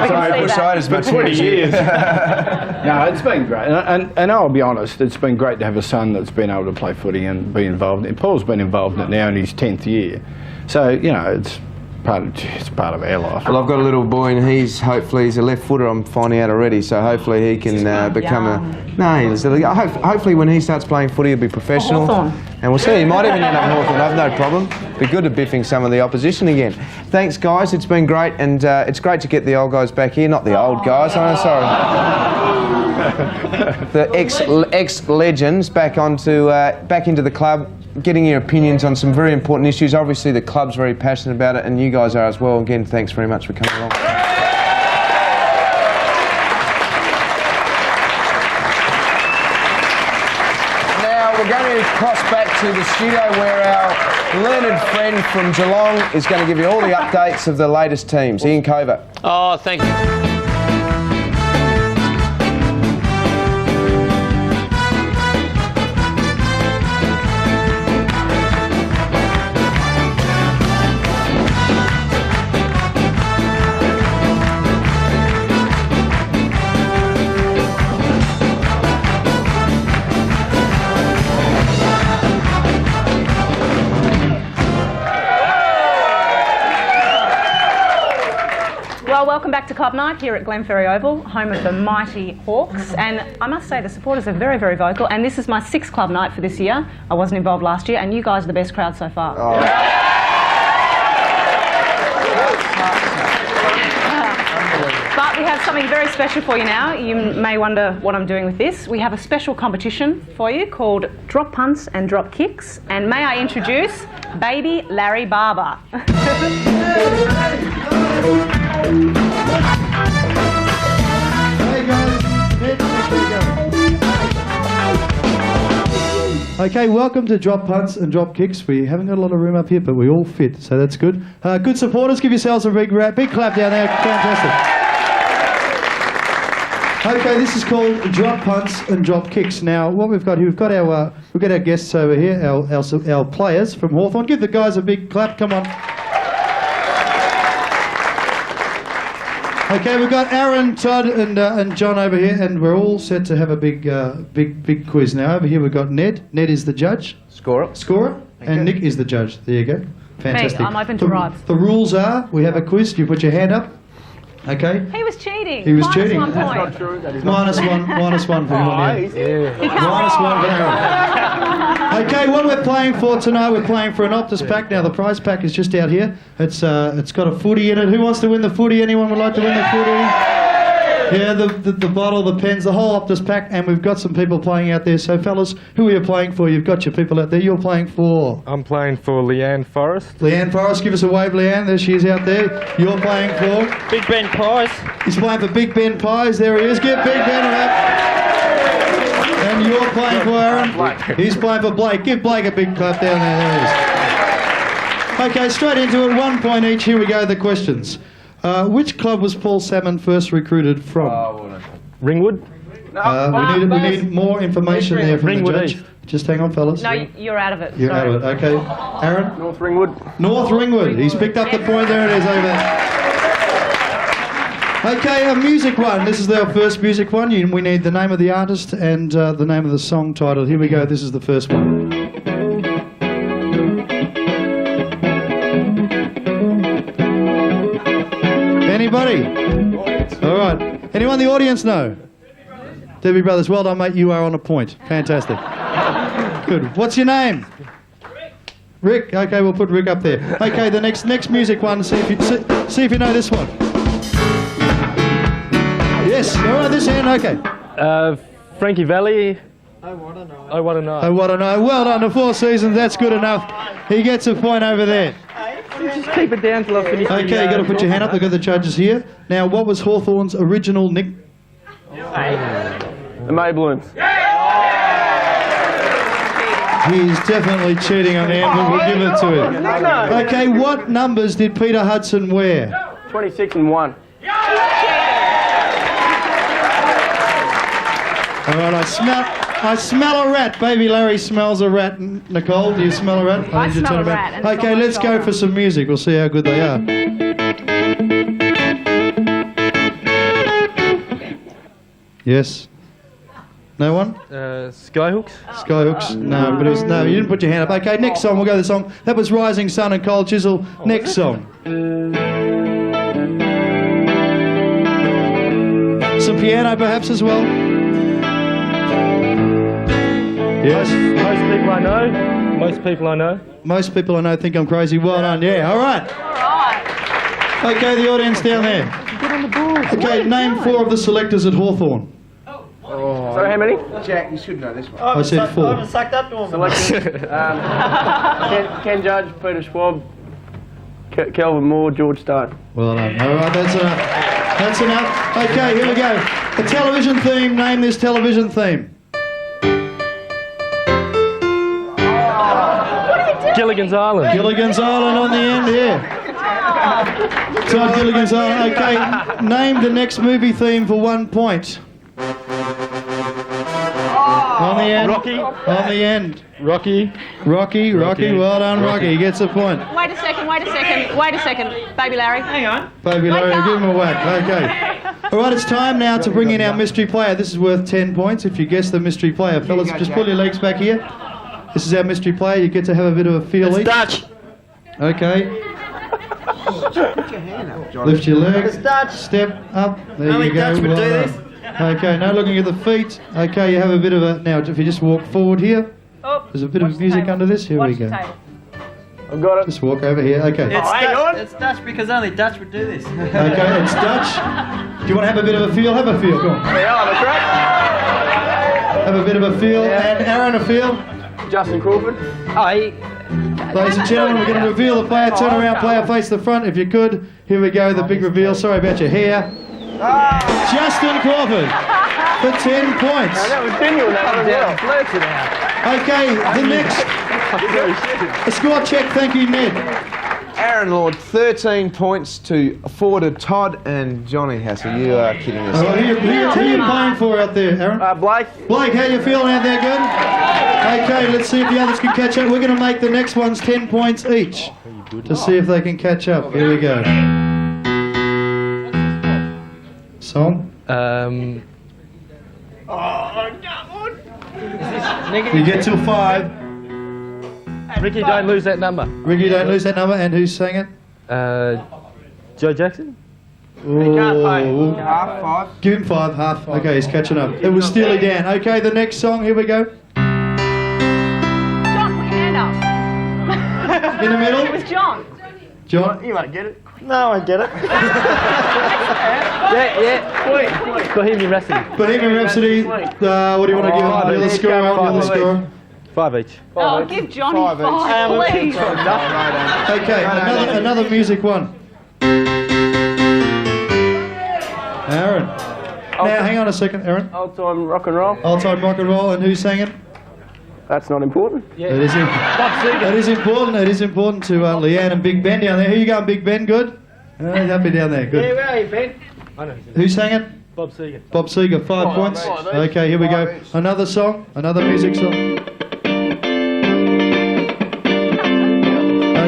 sorry, Bush-siders, but 20 years. No, it's been great, and I'll be honest, it's been great to have a son that's been able to play footy and be involved. And Paul's been involved in it now in his 10th year, so you know it's part of our life. Well, I've got a little boy, and he's a left footer. I'm finding out already, so hopefully he can become hopefully when he starts playing footy, he'll be professional. And we'll see. He might even end up Hawthorn. I've no problem. Be good at biffing some of the opposition again. Thanks, guys. It's been great, and it's great to get the old guys back here. Not the old guys. I'm sorry. The ex-legends back into the club, getting your opinions on some very important issues. Obviously, the club's very passionate about it, and you guys are as well. Again, thanks very much for coming along. Now, we're going to cross back to the studio where our learned friend from Geelong is going to give you all the updates of the latest teams. Ian Covert. Oh, thank you. Welcome back to Club Night here at Glenferrie Oval, home of the mighty Hawks. And I must say the supporters are very, very vocal. And this is my 6th club night for this year. I wasn't involved last year, and you guys are the best crowd so far. Oh. But we have something very special for you now. You may wonder what I'm doing with this. We have a special competition for you called Drop Punts and Drop Kicks. And may I introduce Baby Larry Barber. Okay, welcome to Drop Punts and Drop Kicks. We haven't got a lot of room up here, but we all fit, so that's good. Good supporters, give yourselves a big clap down there. Fantastic. Okay, this is called Drop Punts and Drop Kicks. Now, what we've got here, we've got our guests over here, our players from Hawthorn. Give the guys a big clap. Come on. Okay, we've got Aaron, Todd, and John over here, and we're all set to have a big quiz. Now, over here we've got Ned. Ned is the judge. Scorer. And Nick is the judge. There you go. Fantastic. Me, I'm open to bribes. The rules are, we have a quiz. You put your hand up. Okay. He was cheating. He was cheating. -1 point. That's not true. That is -1 for you. -1 for Aaron. Okay, what we're playing for tonight, we're playing for an Optus pack. Now the prize pack is just out here. It's got a footy in it. Who wants to win the footy? Anyone would like to win the footy? Yeah, the bottle, the pens, the whole Optus pack, and we've got some people playing out there. So fellas, who are you playing for? You've got your people out there. You're playing for? I'm playing for Leanne Forrest. Leanne Forrest, give us a wave, Leanne. There she is out there. You're playing for? Big Ben Pies. He's playing for Big Ben Pies. There he is. Give Big Ben a wave. playing for, Aaron? He's playing for Blake. Give Blake a big clap down there. There he is. Okay, straight into it. 1 point each. Here we go, the questions. Which club was Paul Salmon first recruited from? Ringwood? We need more information there from Ringwood the judge. East. Just hang on, fellas. No, you're out of it. You're Sorry. out of it. Okay. Aaron? North Ringwood. North Ringwood. He's picked up the point. There it is over there. Okay, a music one. This is our first music one. We need the name of the artist and the name of the song title. Here we go. This is the first one. Anybody? All right. Anyone in the audience know? Debbie Brothers. Well done, mate. You are on a point. Fantastic. Good. What's your name? Rick. Okay, we'll put Rick up there. Okay, the next music one. See if you know this one. Yes. All right, this end. Okay. Frankie Valley. I want to know. I want to know. Well done. The 4 seasons. That's good enough. He gets a point over there. Just keep it down till I finish. Okay, you got to put your hand up. Look at the judges here. Now, what was Hawthorn's original nick? The Maybloom. He's definitely cheating on the end, but we'll give it to him. Okay, what numbers did Peter Hudson wear? 26 and 1. All right, I smell a rat. Baby Larry smells a rat. Nicole, do you smell a rat? I smell a rat. and it's Okay, on my let's go shoulder. for some music. We'll see how good they are. Yes? No one? Skyhooks. Skyhooks? No, but it was, no, you didn't put your hand up. Okay, next song, we'll go to the song. That was Rising Sun and Cold Chisel. Next song. Some piano perhaps as well? Yes? Most people I know. Most people I know. Most people I know think I'm crazy. Well done, yeah, all right. Okay, the audience down there. Get on the board. Okay, name 4 of the selectors at Hawthorn. So how many? Jack, you should know this one. I said 4. Sucked up to him. Selection. Ken Judge, Peter Schwab, Kelvin Moore, George Stone. Well done. All right, that's enough. That's enough. Okay, here we go. A television theme. Name this television theme. Gilligan's Island. Gilligan's Island on the end here. Todd Gilligan's Island. Okay, name the next movie theme for 1 point. On the end. Rocky. On the end. Rocky. Rocky. Well done, Rocky. He gets a point. Wait a second. Baby Larry. Hang on. Baby Larry, give him a whack. Okay. All right, it's time now to bring in our mystery player. This is worth 10 points if you guess the mystery player. Fellas, just pull your legs back here. This is our mystery player. You get to have a bit of a feel. It's Dutch. Okay. Put your hand up, John. Lift your legs. It's Dutch. Step up. There Only you go. Dutch would Well do done. this. Okay, now looking at the feet. Okay, you have a bit of a... Now, if you just walk forward here. There's a bit of music under this. Here we go. I've got it. Just walk over here. Okay. It's Dutch because only Dutch would do this. Okay, it's Dutch. Do you want to have a bit of a feel? Have a feel. Come on. Yeah, that's right. Have a bit of a feel. And Aaron, a feel. Justin Crawford. Ladies and gentlemen, we're going to reveal the player. Turn around, player face the front if you could. Here we go, the big reveal. Sorry about your hair. Justin Crawford for 10 points. That was genuine, that one as well. Okay, the next. A score check, thank you, Ned. Aaron Lord, 13 points to forward Todd and Johnny Hassel. You are kidding us. Who are you playing for out there, Aaron? Blake. Blake, how you feeling out there, good? Okay, let's see if the others can catch up. We're going to make the next ones 10 points each to see if they can catch up. Here we go. Song? You get till 5. Ricky, don't lose that number. Ricky, don't lose that number. And who sang it? Joe Jackson. Ooh. Half, 5. Give him 5, half. Okay, he's catching up. It was Steely Dan. Okay, the next song. Here we go. John, put your hand up. In the middle. It was John. John. You won't get it. No, I get it. Yeah. Bohemian Rhapsody. Bohemian Rhapsody. What do you want to give him? The other score. The other score. 5 each. Oh, give Johnny 5, please. Okay, another music one. Aaron. Now, hang on a second, Aaron. Old time rock and roll. Old time rock and roll, and who sang it? That's not important. It is important. It is important to Leanne and Big Ben down there. Who you going, Big Ben? Good? Happy down there. Good. Yeah, where are you, Ben? Who sang it? Bob Seger. Bob Seger, 5 points. Okay, here we go. Another song, another music song.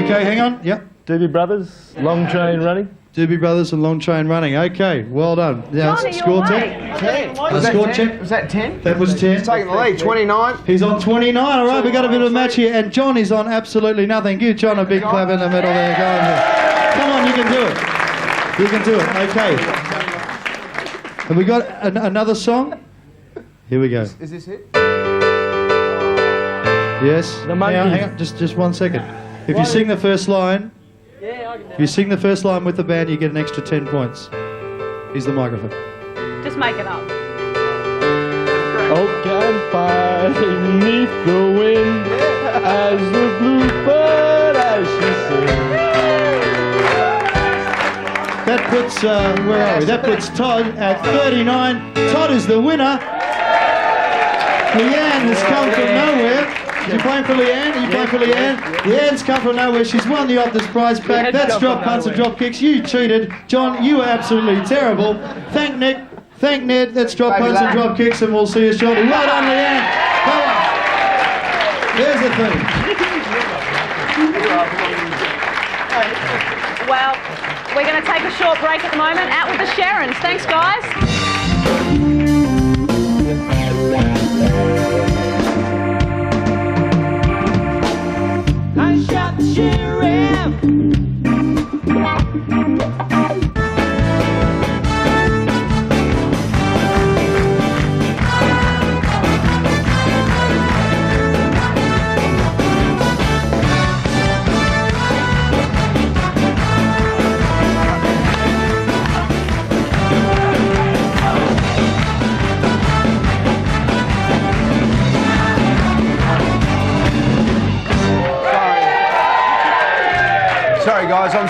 Okay, hang on. Yep. Doobie Brothers, Long Train Running. Doobie Brothers and Long Train Running. Okay, well done. Now, Johnny, score you're check. late. 10. The score check. Was that 10? That was 10. He's taking the lead, 29. He's on 29. All right, we've got a bit of a match here, and John is on absolutely nothing. Give John a big clap in the middle there. Go on here. Come on, you can do it. You can do it. Okay. Have we got another song? Here we go. Is this it? Yes. The Now, Monkeys. hang on, just 1 second. If you sing the first line, if you sing the first line with the band, you get an extra 10 points. Here's the microphone. Just make it up. Oak campfire beneath the wind as the bluebird as she sings. That puts, where are we? That puts Todd at 39. Todd is the winner. Leanne has come from nowhere. Are you playing for Leanne? Are you playing for Leanne? Leanne's come from nowhere. She's won the Optus prize pack. That's drop punts and drop kicks. You cheated. John, you were absolutely terrible. Thank Nick. Thank Ned. That's drop punts and drop kicks, and we'll see you shortly. Well done, Leanne. Come on. There's the thing. Well, we're going to take a short break at the moment. Out with the Sharons. Thanks, guys. I shot the sheriff. Sorry guys, I'm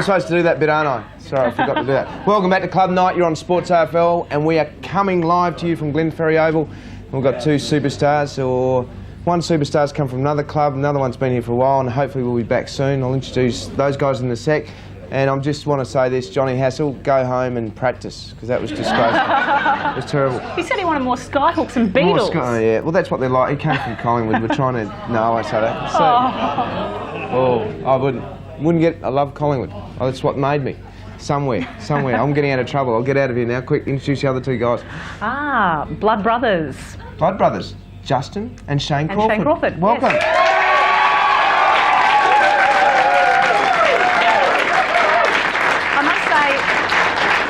supposed to do that bit, aren't I? Sorry, I forgot to do that. Welcome back to Club Night. You're on Sports AFL, and we are coming live to you from Glenferrie Oval. We've got 2 superstars, or one superstar's come from another club, another one's been here for a while, and hopefully we'll be back soon. I'll introduce those guys in a sec. And I just want to say this, Johnny Hassel, go home and practice, because that was disgraceful. It was terrible. He said he wanted more skyhooks and Beatles. Yeah, well that's what they're like. He came from Collingwood. We're trying to... No, I say that. So, I wouldn't get... I love Collingwood. Oh, that's what made me. Somewhere. I'm getting out of trouble. I'll get out of here now. Quick, introduce the other 2 guys. Blood Brothers. Blood Brothers. Justin and Shane Crawford. Shane Crawford. Welcome. Yes.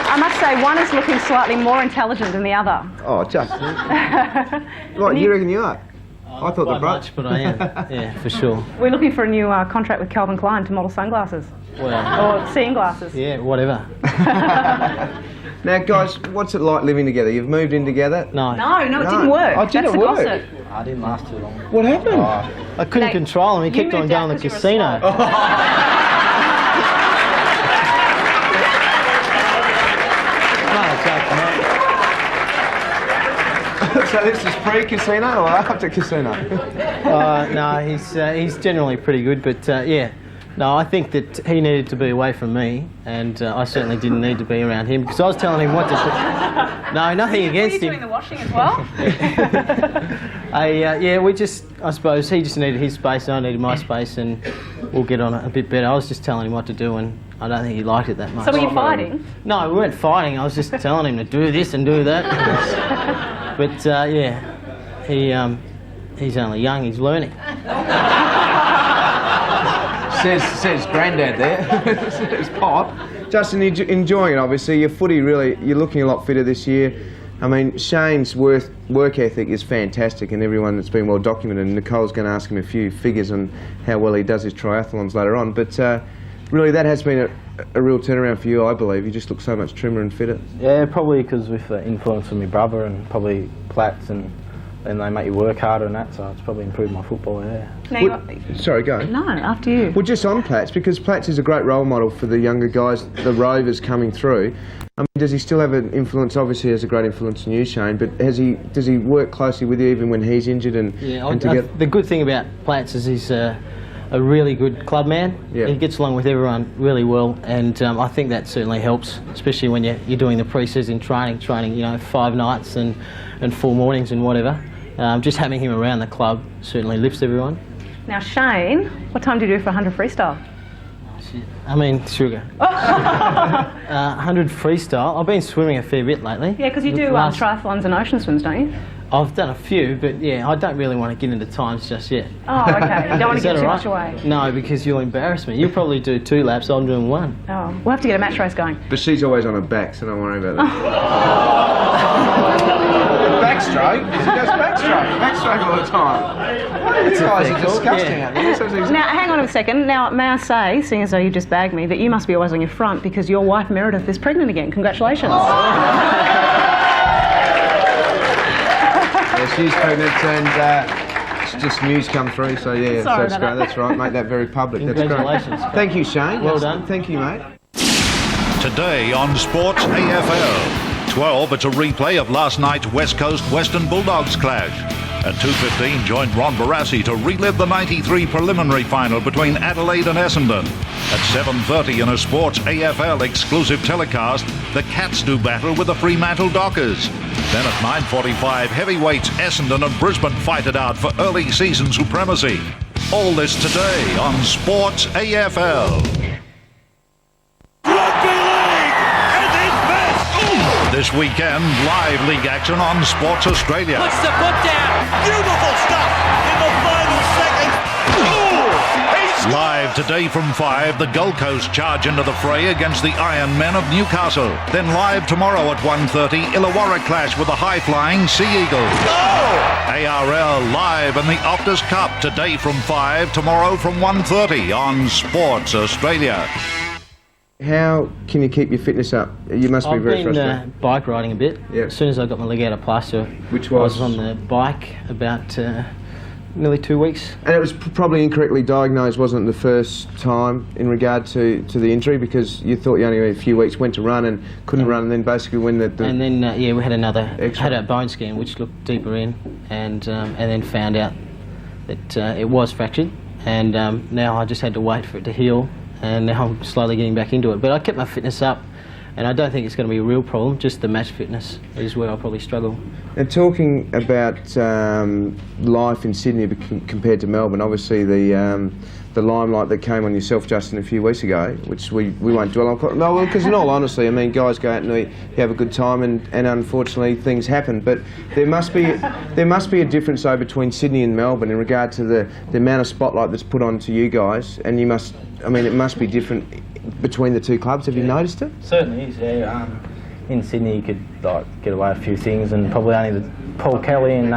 I must say, one is looking slightly more intelligent than the other. Oh, Justin. What, you reckon you are? I thought the brunch. But I am, yeah, for sure. We're looking for a new contract with Calvin Klein to model sunglasses. Well, or seeing glasses. yeah, whatever. Now, guys, what's it like living together? You've moved in together? No. No, it didn't work. Oh, didn't That's the work? gossip. I didn't last too long. What happened? I couldn't control him. He kept on going to the casino. So this is pre-casino or after casino? No, he's generally pretty good, but yeah. No, I think that he needed to be away from me, and I certainly didn't need to be around him, because I was telling him what to do. No, nothing against him. Were you doing the washing as well? Yeah, I suppose he just needed his space, and I needed my space, and we'll get on it a bit better. I was just telling him what to do, and I don't think he liked it that much. So were you fighting? No, we weren't fighting. I was just telling him to do this and do that. But yeah, he's only young. He's learning. Says Grandad there. Says Pop. Justin, you're enjoying it. Obviously, your footy you're looking a lot fitter this year. I mean, Shane's work ethic is fantastic, and everyone that's been well documented. And Nicole's going to ask him a few figures on how well he does his triathlons later on. But really, that has been a real turnaround for you, I believe. You just look so much trimmer and fitter. Yeah, probably because with the influence of my brother and probably Platts and and they make you work harder and that, so it's probably improved my football, yeah. Sorry, go. No, after you. Well, just on Platts, because Platts is a great role model for the younger guys, the Rovers coming through. I mean, does he still have an influence? Obviously, he has a great influence on you, Shane. But does he work closely with you even when he's injured The good thing about Platts is he's a really good club man. Yeah. He gets along with everyone really well, and I think that certainly helps, especially when you're doing the pre-season training, 5 nights and 4 mornings and whatever. Just having him around the club certainly lifts everyone. Now, Shane, what time do you do for 100 freestyle? I mean, sugar. 100 freestyle. I've been swimming a fair bit lately. Yeah, because you do triathlons and ocean swims, don't you? I've done a few, but yeah, I don't really want to get into times just yet. Oh, okay. You don't want to get too much away. No, because you'll embarrass me. You'll probably do 2 laps, I'm doing 1. Oh, we'll have to get a match race going. But she's always on her back, so don't worry about that. Backstroke? She does backstroke all the time. You guys are disgusting out there. Now, hang on a second. Now, may I say, seeing as though you just bagged me, that you must be always on your front because your wife Meredith is pregnant again. Congratulations. Yeah, she's pregnant and it's just news come through, so yeah, Sorry so it's about great. that. That's right, make that very public. That's great. Congratulations. Thank you, Shane. Well done. Thank you, mate. Today on Sports AFL. 12, it's a replay of last night's West Coast Western Bulldogs clash. At 2:15, join Ron Barassi to relive the 93 preliminary final between Adelaide and Essendon. At 7:30 in a Sports AFL exclusive telecast, the Cats do battle with the Fremantle Dockers. Then at 9:45, heavyweights Essendon and Brisbane fight it out for early season supremacy. All this today on Sports AFL. This weekend, live league action on Sports Australia. Puts the foot down. Beautiful stuff in the final seconds. Live today from 5, the Gold Coast charge into the fray against the Iron Men of Newcastle. Then live tomorrow at 1:30, Illawarra clash with the high-flying Sea Eagles. ARL live in the Optus Cup today from 5, tomorrow from 1:30 on Sports Australia. How can you keep your fitness up? You must be very frustrated. I've been bike riding a bit. Yep. As soon as I got my leg out of plaster, Which I was? was on the bike about nearly 2 weeks. And it was probably incorrectly diagnosed, wasn't it, the first time in regard to the injury, because you thought you only had a few weeks, went to run and couldn't run, and then basically when the And then yeah, we had X-ray. had a bone scan which looked deeper in, and then found out that it was fractured, and now I just had to wait for it to heal, and now I'm slowly getting back into it. But I kept my fitness up, and I don't think it's going to be a real problem. Just the match fitness is where I'll probably struggle. And talking about life in Sydney compared to Melbourne, obviously the limelight that came on yourself, Justin, a few weeks ago, which we won't dwell on. No, well, because in all honesty, I mean, guys go out and you have a good time, and unfortunately things happen. But there must be a difference though between Sydney and Melbourne in regard to the amount of spotlight that's put onto you guys, and you must. I mean, it must be different between the two clubs. Have you noticed it? Certainly is, yeah. In Sydney you could get away with a few things, and probably only the Paul Kelly and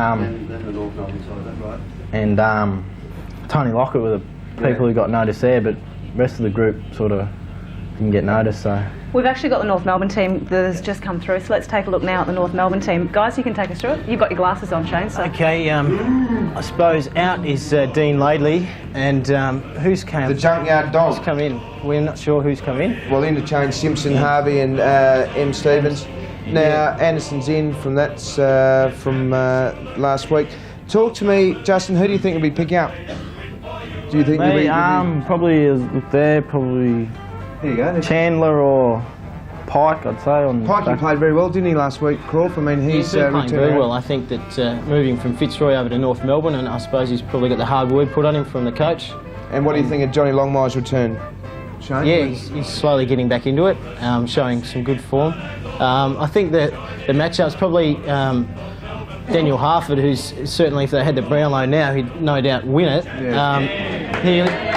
Tony Lockett were the people who got noticed there, but the rest of the group sort of didn't get noticed. So We've actually got the North Melbourne team that has just come through, so let's take a look now at the North Melbourne team. Guys, you can take us through it. You've got your glasses on, Shane. So. Okay, I suppose out is Dean Laidley, and who's come? The Junkyard Dog. Who's come in? We're not sure who's come in. Well, interchange Simpson, Harvey and M. Stevens. Now, Anderson's in from from last week. Talk to me, Justin, who do you think will be picking up? Do you think Me, probably is there, probably there you go. Chandler or Pike, I'd say. Pike played very well, didn't he, last week, Crawford? I mean, he's been playing returned very well. I think that moving from Fitzroy over to North Melbourne, and I suppose he's probably got the hard word put on him from the coach. And what do you think of Johnny Longmire's return? Shane? Yeah, he's slowly getting back into it, showing some good form. I think that the matchup's probably Daniel Harford, who's certainly, if they had the Brownlow now, he'd no doubt win it. Yeah.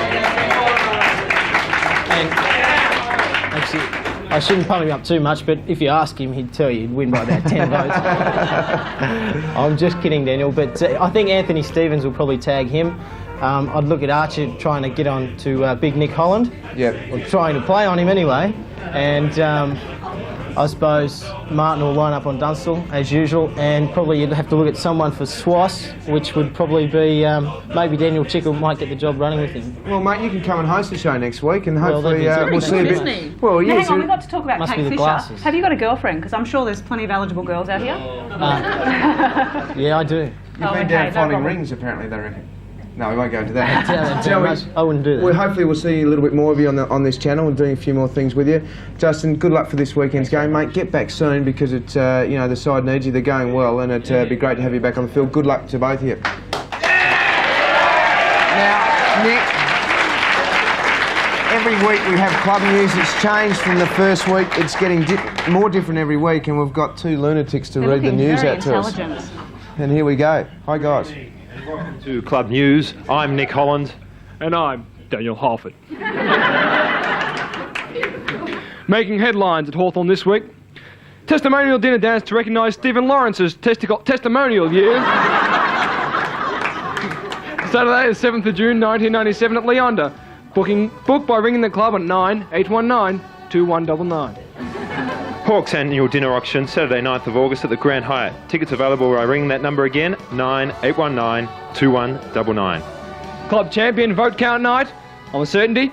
Actually, I shouldn't pump him up too much, but if you ask him, he'd tell you he'd win by about 10 votes. I'm just kidding, Daniel, but I think Anthony Stevens will probably tag him. I'd look at Archer trying to get on to Big Nick Holland. Yep. Or trying to play on him anyway. And I suppose Martin will line up on Dunstall as usual, and probably you'd have to look at someone for Swice, which would probably be maybe Daniel Chickle might get the job running with him. Well, mate, you can come and host the show next week, and hopefully that'd be we'll see a bit. Well, Now, yes. hang on, we've got to talk about Must Kate be the Fisher. glasses. Have you got a girlfriend? Because I'm sure there's plenty of eligible girls out here. Yeah, I do. You've been down finding rings, apparently, they reckon. No, we won't go into that. I wouldn't do that. Well, hopefully we'll see a little bit more of you on this channel and doing a few more things with you. Justin, good luck for this weekend's game, mate. Get back soon because it's the side needs you. They're going well, and it'd be great to have you back on the field. Good luck to both of you. Now, Nick, every week we have club news. It's changed from the first week. It's getting more different every week, and we've got two lunatics to read the news out to us. And here we go. Hi, guys. Welcome to Club News. I'm Nick Holland. And I'm Daniel Harford. Making headlines at Hawthorn this week. Testimonial dinner dance to recognise Stephen Lawrence's testimonial year. Saturday, the 7th of June 1997 at Leander. Booked by ringing the club on 9819-2199. Hawks annual dinner auction, Saturday 9th of August at the Grand Hyatt. Tickets available by ringing that number again, 9819-2199. Club champion vote count night, on a certainty.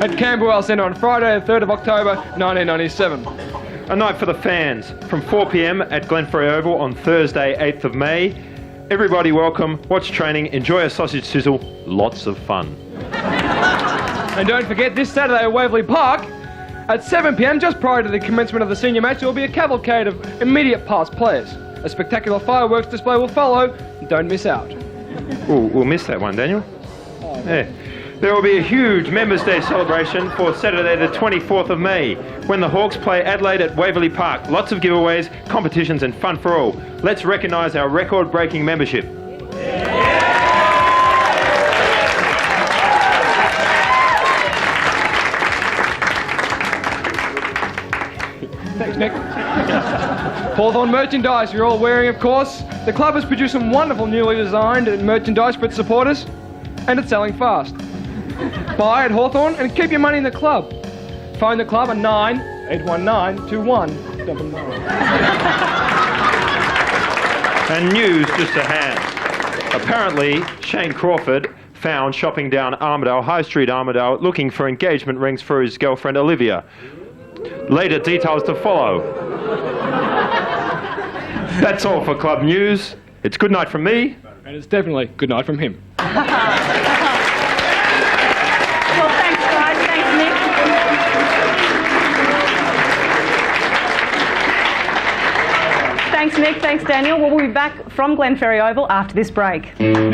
At Camberwell Centre on Friday, the 3rd of October, 1997. A night for the fans, from 4 p.m. at Glenferrie Oval on Thursday, 8th of May. Everybody welcome, watch training, enjoy a sausage sizzle, lots of fun. And don't forget, this Saturday at Waverley Park, at 7 p.m, just prior to the commencement of the senior match, there will be a cavalcade of immediate past players. A spectacular fireworks display will follow. Don't miss out. Ooh, we'll miss that one, Daniel. Yeah. There will be a huge Members' Day celebration for Saturday the 24th of May when the Hawks play Adelaide at Waverley Park. Lots of giveaways, competitions and fun for all. Let's recognise our record-breaking membership. Thanks, Nick. Hawthorn merchandise you're all wearing, of course. The club has produced some wonderful newly designed merchandise for its supporters, and it's selling fast. Buy at Hawthorn and keep your money in the club. Phone the club on 9819-2199. And news just to hand. Apparently, Shane Crawford found shopping down Armidale, High Street Armidale, looking for engagement rings for his girlfriend Olivia. Later details to follow. That's all for Club News. It's good night from me. And it's definitely good night from him. Thanks, Nick. Thanks, Daniel. We'll be back from Glenferrie Oval after this break. No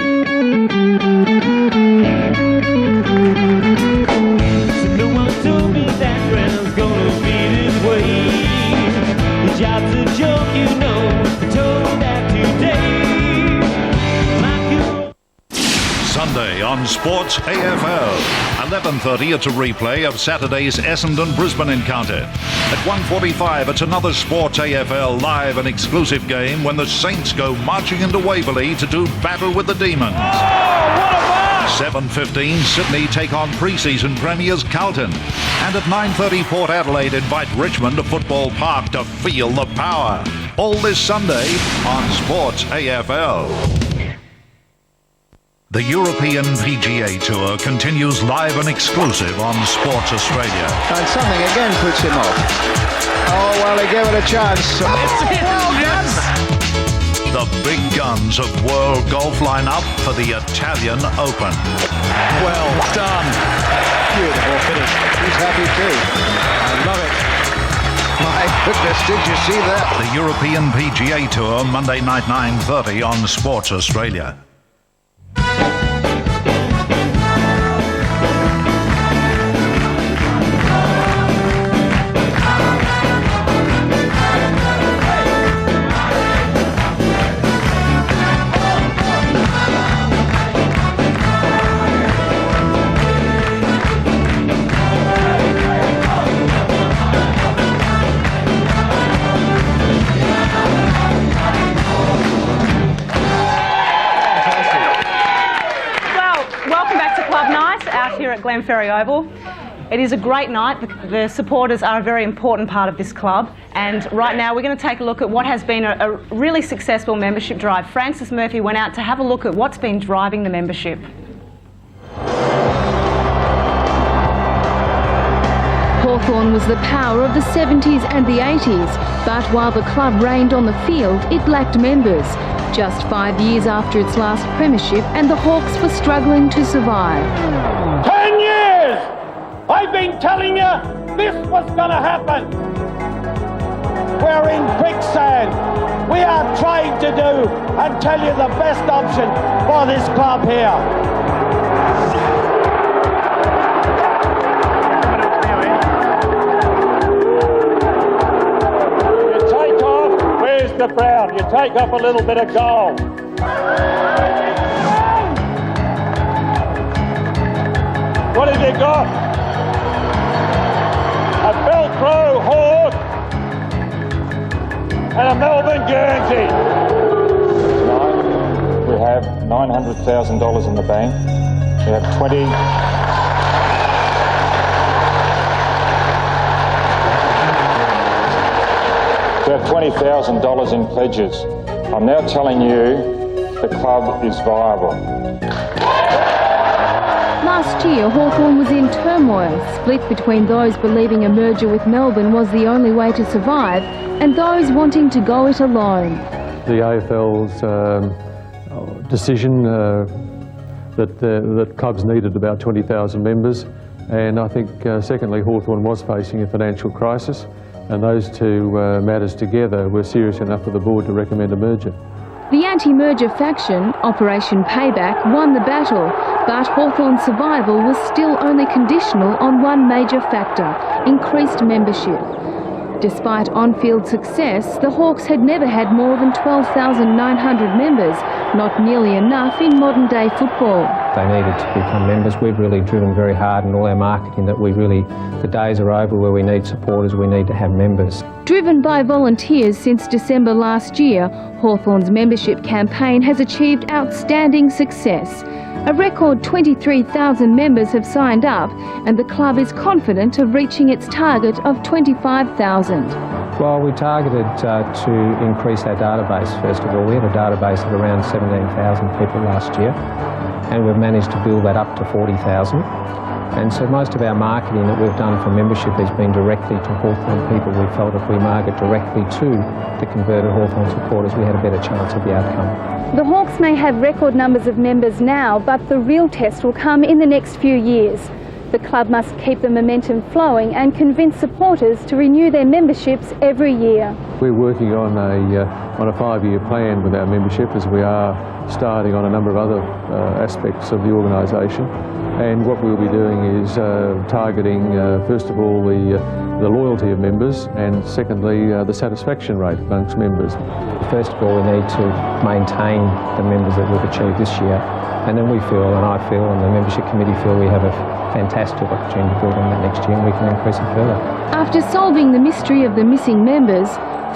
one told me that ground's gonna be this way. The job's a joke, you know. Told that today. Sunday on Sports AFL. 11:30, it's a replay of Saturday's Essendon-Brisbane encounter. At 1:45, it's another Sports AFL live and exclusive game when the Saints go marching into Waverley to do battle with the Demons. 7:15, Sydney take on pre-season premiers Carlton. And at 9:30, Port Adelaide invite Richmond to Football Park to feel the power. All this Sunday on Sports AFL. The European PGA Tour continues live and exclusive on Sports Australia. And something again puts him off. Oh, well, he gave it a chance. The big guns of world golf lineup for the Italian Open. Well done. Beautiful finish. He's happy too. I love it. My goodness, did you see that? The European PGA Tour, Monday night 9:30 on Sports Australia. Glenferrie Oval. It is a great night. The supporters are a very important part of this club, and right now we're going to take a look at what has been a really successful membership drive. Francis Murphy went out to have a look at what's been driving the membership. Hawthorn was the power of the 70s and the 80s, but while the club reigned on the field, it lacked members. Just 5 years after its last premiership, and the Hawks were struggling to survive. 10 years! I've been telling you this was going to happen. We're in quicksand. We are trying to do and tell you the best option for this club here. You take off, where's the brown? You take off a little bit of gold. What have you got? A Velcro Hawk and a Melbourne Guernsey. Tonight we have $900,000 in the bank. We have 20. We have $20,000 in pledges. I'm now telling you the club is viable. Last year, Hawthorn was in turmoil, split between those believing a merger with Melbourne was the only way to survive and those wanting to go it alone. The AFL's decision that clubs needed about 20,000 members, and I think secondly Hawthorn was facing a financial crisis, and those two matters together were serious enough for the board to recommend a merger. The anti-merger faction, Operation Payback, won the battle, but Hawthorn's survival was still only conditional on one major factor: increased membership. Despite on-field success, the Hawks had never had more than 12,900 members, not nearly enough in modern-day football. They needed to become members. We've really driven very hard in all our marketing that the days are over where we need supporters, we need to have members. Driven by volunteers since December last year, Hawthorn's membership campaign has achieved outstanding success. A record 23,000 members have signed up, and the club is confident of reaching its target of 25,000. Well, we targeted to increase our database, first of all. We had a database of around 17,000 people last year, and we've managed to build that up to 40,000. And so most of our marketing that we've done for membership has been directly to Hawthorn people. We felt if we market directly to the converted Hawthorn supporters, we had a better chance of the outcome. The Hawks may have record numbers of members now, but the real test will come in the next few years. The club must keep the momentum flowing and convince supporters to renew their memberships every year. We're working on a 5-year plan with our membership, as we are starting on a number of other aspects of the organisation. And what we'll be doing is targeting, first of all, the loyalty of members, and secondly, the satisfaction rate amongst members. First of all, we need to maintain the members that we've achieved this year, and then we feel, and I feel, and the membership committee feel, we have a fantastic opportunity to build on that next year, and we can increase it further. After solving the mystery of the missing members,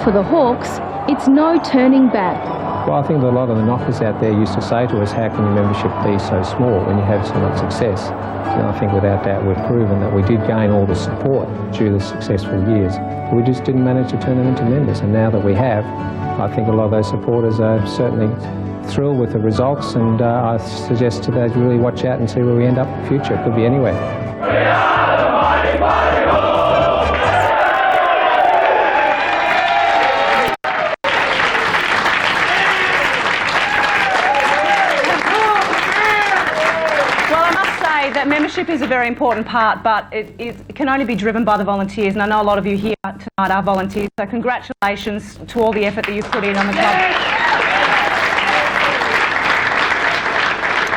for the Hawks, it's no turning back. Well, I think a lot of the knockers out there used to say to us, how can your membership be so small when you have so much success? And I think without doubt we've proven that we did gain all the support due to the successful years. We just didn't manage to turn them into members, and now that we have, I think a lot of those supporters are certainly thrilled with the results, and I suggest to those really watch out and see where we end up in the future. It could be anywhere. That membership is a very important part, but it can only be driven by the volunteers, and I know a lot of you here tonight are volunteers, so congratulations to all the effort that you've put in on the club.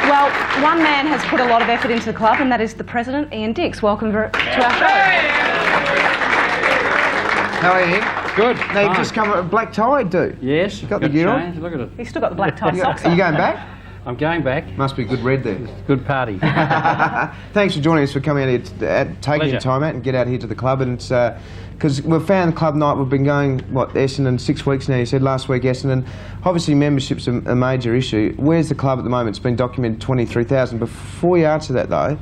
Well, one man has put a lot of effort into the club, and that is the president, Ian Dix. Welcome to our show. How are you? Good. Now you've just come a black tie, dude. Yes. You got the gear on? Look at it. He's still got the black tie socks Are on. you going back? I'm going back. Must be good red there. Good party. Thanks for joining us, for coming out here, taking your time out and get out here to the club. And it's because we've found club night. We've been going, Essendon 6 weeks now. You said last week Essendon. Obviously membership's a major issue. Where's the club at the moment? It's been documented 23,000. Before you answer that though,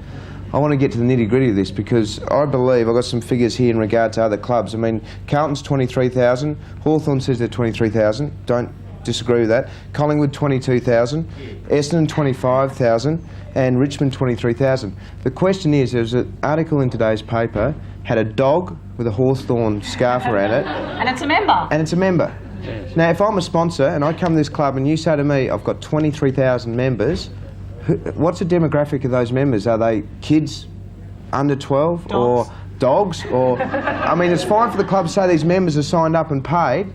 I want to get to the nitty-gritty of this because I believe I've got some figures here in regard to other clubs. I mean, Carlton's 23,000. Hawthorn says they're 23,000. Don't disagree with that. Collingwood 22,000. Essendon 25,000. And Richmond 23,000. The question is, there's an article in today's paper had a dog with a Hawthorn scarf around it. And it's a member. And it's a member. Yes. Now, if I'm a sponsor and I come to this club and you say to me, I've got 23,000 members, what's the demographic of those members? Are they kids under 12 dogs. Or dogs? Or I mean, it's fine for the club to say these members are signed up and paid,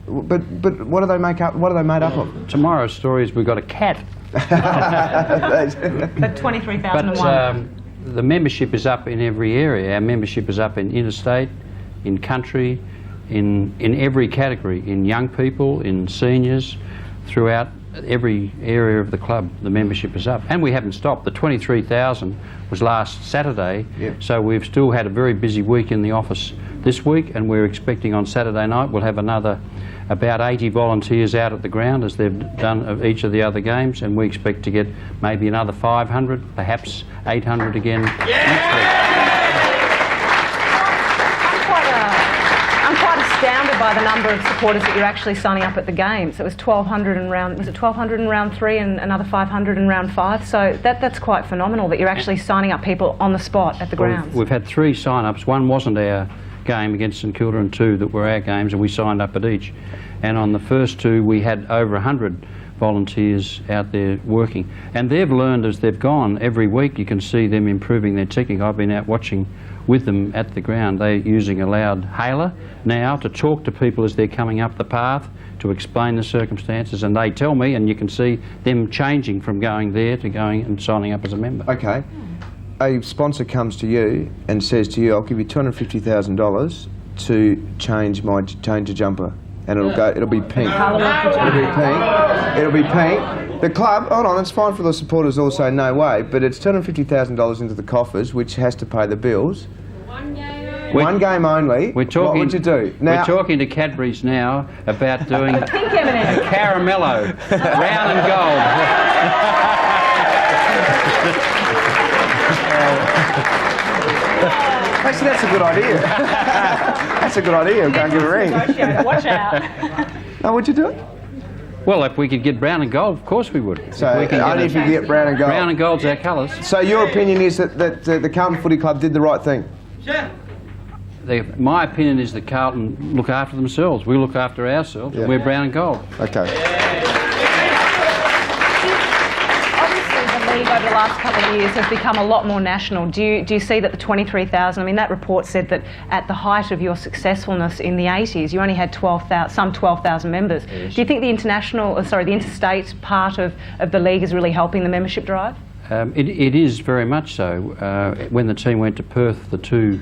but what do they make up? What are they made up of? Tomorrow's story is we've got a cat. But 23,001. The membership is up in every area. Our membership is up in interstate, in country, in every category, in young people, in seniors, throughout every area of the club. The membership is up, and we haven't stopped. The 23,000 was last Saturday, so we've still had a very busy week in the office this week, and we're expecting on Saturday night we'll have another about 80 volunteers out at the ground as they've done of each of the other games, and we expect to get maybe another 500, perhaps 800 again next week. I'm quite astounded by the number of supporters that you're actually signing up at the games. It was 1,200 in round, was it 1,200 in round 3 and another 500 in round 5? So that's quite phenomenal that you're actually signing up people on the spot at the grounds. We've had 3 sign-ups. One wasn't our game against St Kilda, and 2 that were our games, and we signed up at each. And on the first 2 we had over 100 volunteers out there working, and they've learned as they've gone. Every week you can see them improving their technique. I've been out watching with them at the ground. They're using a loud hailer now to talk to people as they're coming up the path, to explain the circumstances, and they tell me, and you can see them changing from going there to going and signing up as a member. Okay. A sponsor comes to you and says to you, I'll give you $250,000 to change a jumper, and it'll be pink. It'll be pink. The club, hold on, it's fine for the supporters all say no way, but it's $250,000 into the coffers, which has to pay the bills. One game only. We're talking, what would you do? Now, we're talking to Cadbury's now about doing a caramello, round and gold. Actually, that's a good idea. That's a good idea. Go and give a ring. Watch out. Now, would you do it? Well, if we could get brown and gold, of course we would. So only if you get brown and gold. Brown and gold's our colours. So your opinion is that the Carlton Footy Club did the right thing? Yeah. My opinion is that Carlton look after themselves. We look after ourselves. Yeah. We're brown and gold. Okay. Over the last couple of years has become a lot more national. Do you see that the 23,000, I mean, that report said that at the height of your successfulness in the 80s, you only had some 12,000 members. Yes. Do you think the the interstate part of the league is really helping the membership drive? It is very much so. When the team went to Perth the 2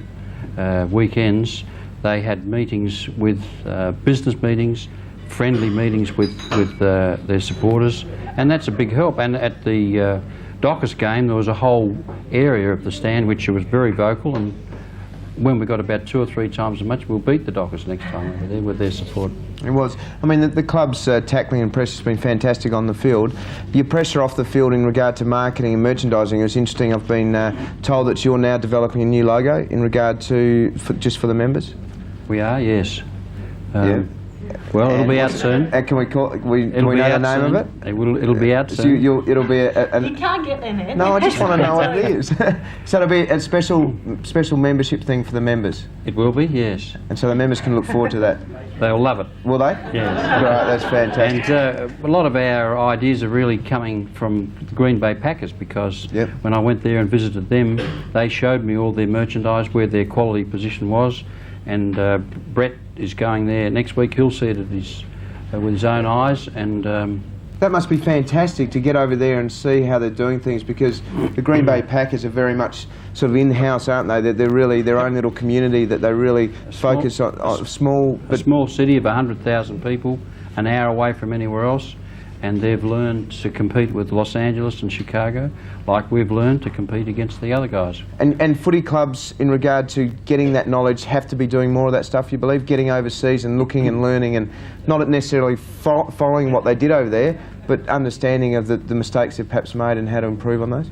weekends, they had meetings with business meetings, friendly meetings with their supporters, and that's a big help. And at the Dockers game, there was a whole area of the stand which was very vocal, and when we got about 2 or 3 times as much, we'll beat the Dockers next time over there with their support. It was. I mean, the club's tackling and pressure has been fantastic on the field. Your pressure off the field in regard to marketing and merchandising is interesting. I've been told that you're now developing a new logo in regard to just for the members. We are, yes. Yeah. Well, it'll be out soon. Can we call? Do we know the name of it? It'll be out soon. So it'll be you can't get there, man. No, I just want to know what it is. So it'll be a special membership thing for the members. It will be, yes. And so the members can look forward to that. They'll love it. Will they? Yes. Great, that's fantastic. And a lot of our ideas are really coming from the Green Bay Packers, because when I went there and visited them, they showed me all their merchandise, where their quality position was, and Brett is going there next week. He'll see it with his own eyes, and that must be fantastic to get over there and see how they're doing things, because the Green Bay Packers are very much sort of in-house, aren't they? They're really their own little community that they really focus on. A small city of 100,000 people, an hour away from anywhere else, and they've learned to compete with Los Angeles and Chicago like we've learned to compete against the other guys. And footy clubs, in regard to getting that knowledge, have to be doing more of that stuff, you believe? Getting overseas and looking and learning, and not necessarily following what they did over there, but understanding of the mistakes they've perhaps made and how to improve on those?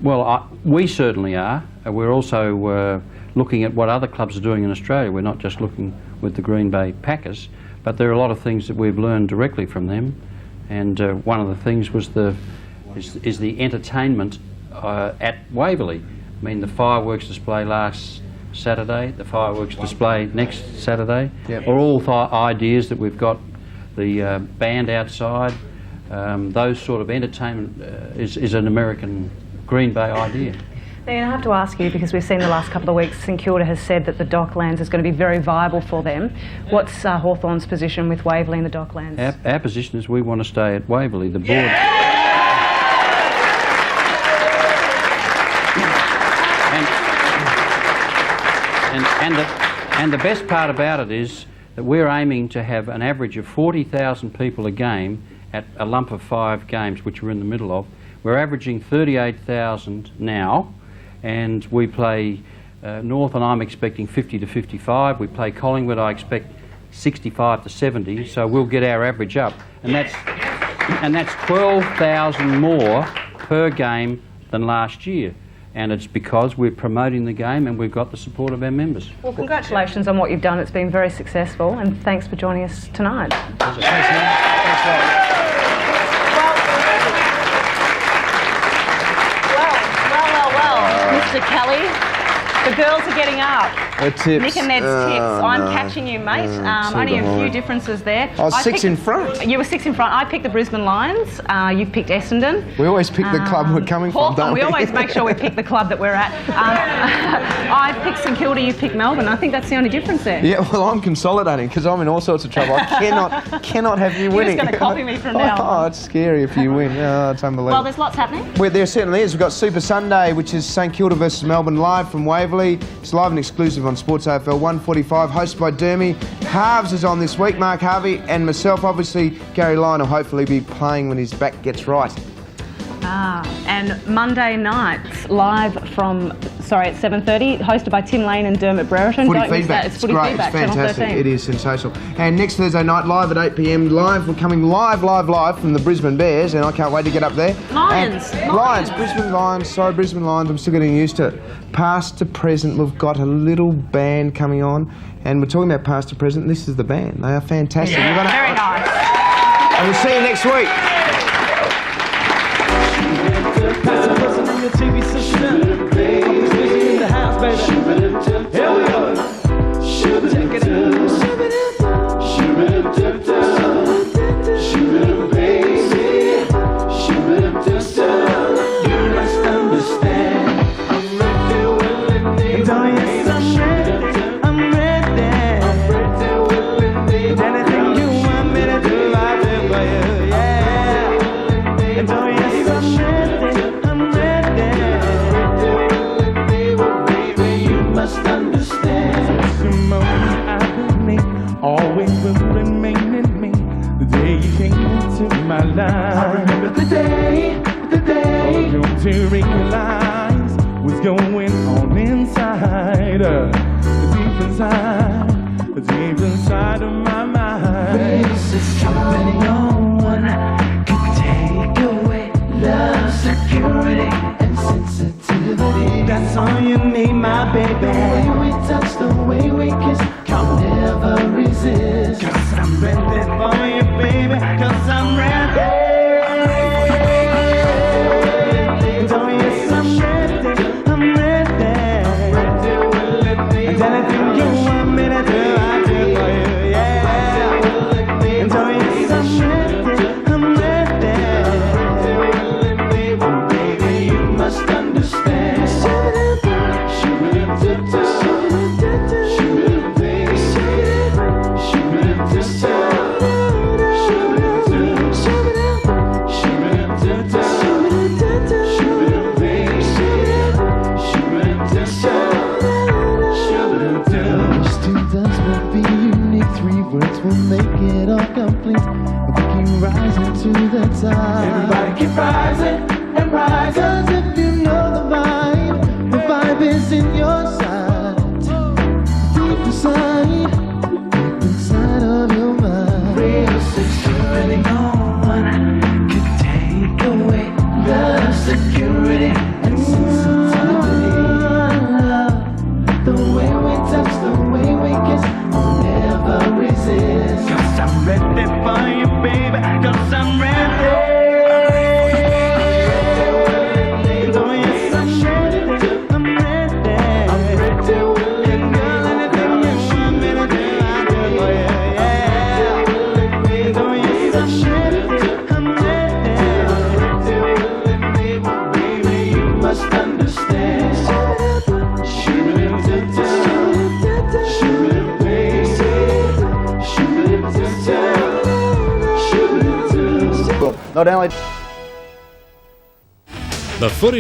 Well, we certainly are. we're also looking at what other clubs are doing in Australia. We're not just looking with the Green Bay Packers, but there are a lot of things that we've learned directly from them. And one of the things was the entertainment at Waverley. I mean, the fireworks display last Saturday, the fireworks display next Saturday, are all ideas that we've got. The band outside, those sort of entertainment is an American Green Bay idea. Ian, I have to ask you, because we've seen the last couple of weeks, St Kilda has said that the Docklands is going to be very viable for them. What's Hawthorn's position with Waverley and the Docklands? Our position is we want to stay at Waverley. The board... And the best part about it is that we're aiming to have an average of 40,000 people a game at a lump of 5 games, which we're in the middle of. We're averaging 38,000 now, and we play North, and I'm expecting 50 to 55. We play Collingwood, I expect 65 to 70, so we'll get our average up. And that's 12,000 more per game than last year. And it's because we're promoting the game and we've got the support of our members. Well, congratulations on what you've done. It's been very successful, and thanks for joining us tonight. Thanks, Thanks, Well, Mr. Kelly, the girls are getting up. The tips. Nick and Ned's tips. I'm catching you, mate. Only a few differences there. I was 6 in front. You were 6 in front. I picked the Brisbane Lions. You've picked Essendon. We always pick the club we're coming from, don't we? We always make sure we pick the club that we're at. I picked St Kilda, you picked Melbourne. I think that's the only difference there. Yeah, well, I'm consolidating because I'm in all sorts of trouble. I cannot have you winning. You're just going to copy me from now on. Oh, it's scary if you win. Oh, it's unbelievable. Well, there's lots happening. Well, there certainly is. We've got Super Sunday, which is St Kilda versus Melbourne, live from Waverley. It's live and exclusive on Sports AFL 145, hosted by Dermy. Harves is on this week, Mark Harvey, and myself. Obviously, Gary Lyon will hopefully be playing when his back gets right. And Monday nights, live from, at 7:30, hosted by Tim Lane and Dermot Brereton. Footy Don't miss feedback. that. It's Footy great. feedback, It's fantastic. Channel 13. It is sensational. And next Thursday night, live at 8 p.m. Live, we're coming live from the Brisbane Bears, and I can't wait to get up there. Lions. Brisbane Lions. Sorry, Brisbane Lions. I'm still getting used to it. Past to present, we've got a little band coming on, and we're talking about past to present. This is the band. They are fantastic. Yeah, very nice. And we'll see you next week. TV system. Always busy in the house, baby. Here we go. Check it out. You must understand. I'm ready, willing, and oh yes, I'm ready. Anything you want me to do, I'll do for you, yeah. And oh yes, I'm ready. Always will remain in me the day you came into my life. I remember the day all you to realize what's going on inside, deep inside of my mind. This is something no one can take away. Love, security, and sensitivity. That's all you need, my baby. The way we touch, the way we kiss, I'll never resist. 'Cause I'm ready for you, baby. 'Cause I'm ready. And oh yes, I'm ready. I'm ready. And anything you want me to do, I'll do for you, yeah. And oh yes, I'm ready. I'm ready. Oh baby, you must understand. We'll make it all complete. We can rise into the top. Everybody keep rising and rise. 'Cause if you know the vibe is in your side. Deep inside of your mind. Real security, no one could take away. Love, security, and sensitivity. I'm ready. Oh yes, I'm ready. I'm ready. I'm ready. And girl, anything you want me to do, I'll do for you. Yeah. Oh yes, I'm ready. I'm ready. Baby, you must understand. Not only the footy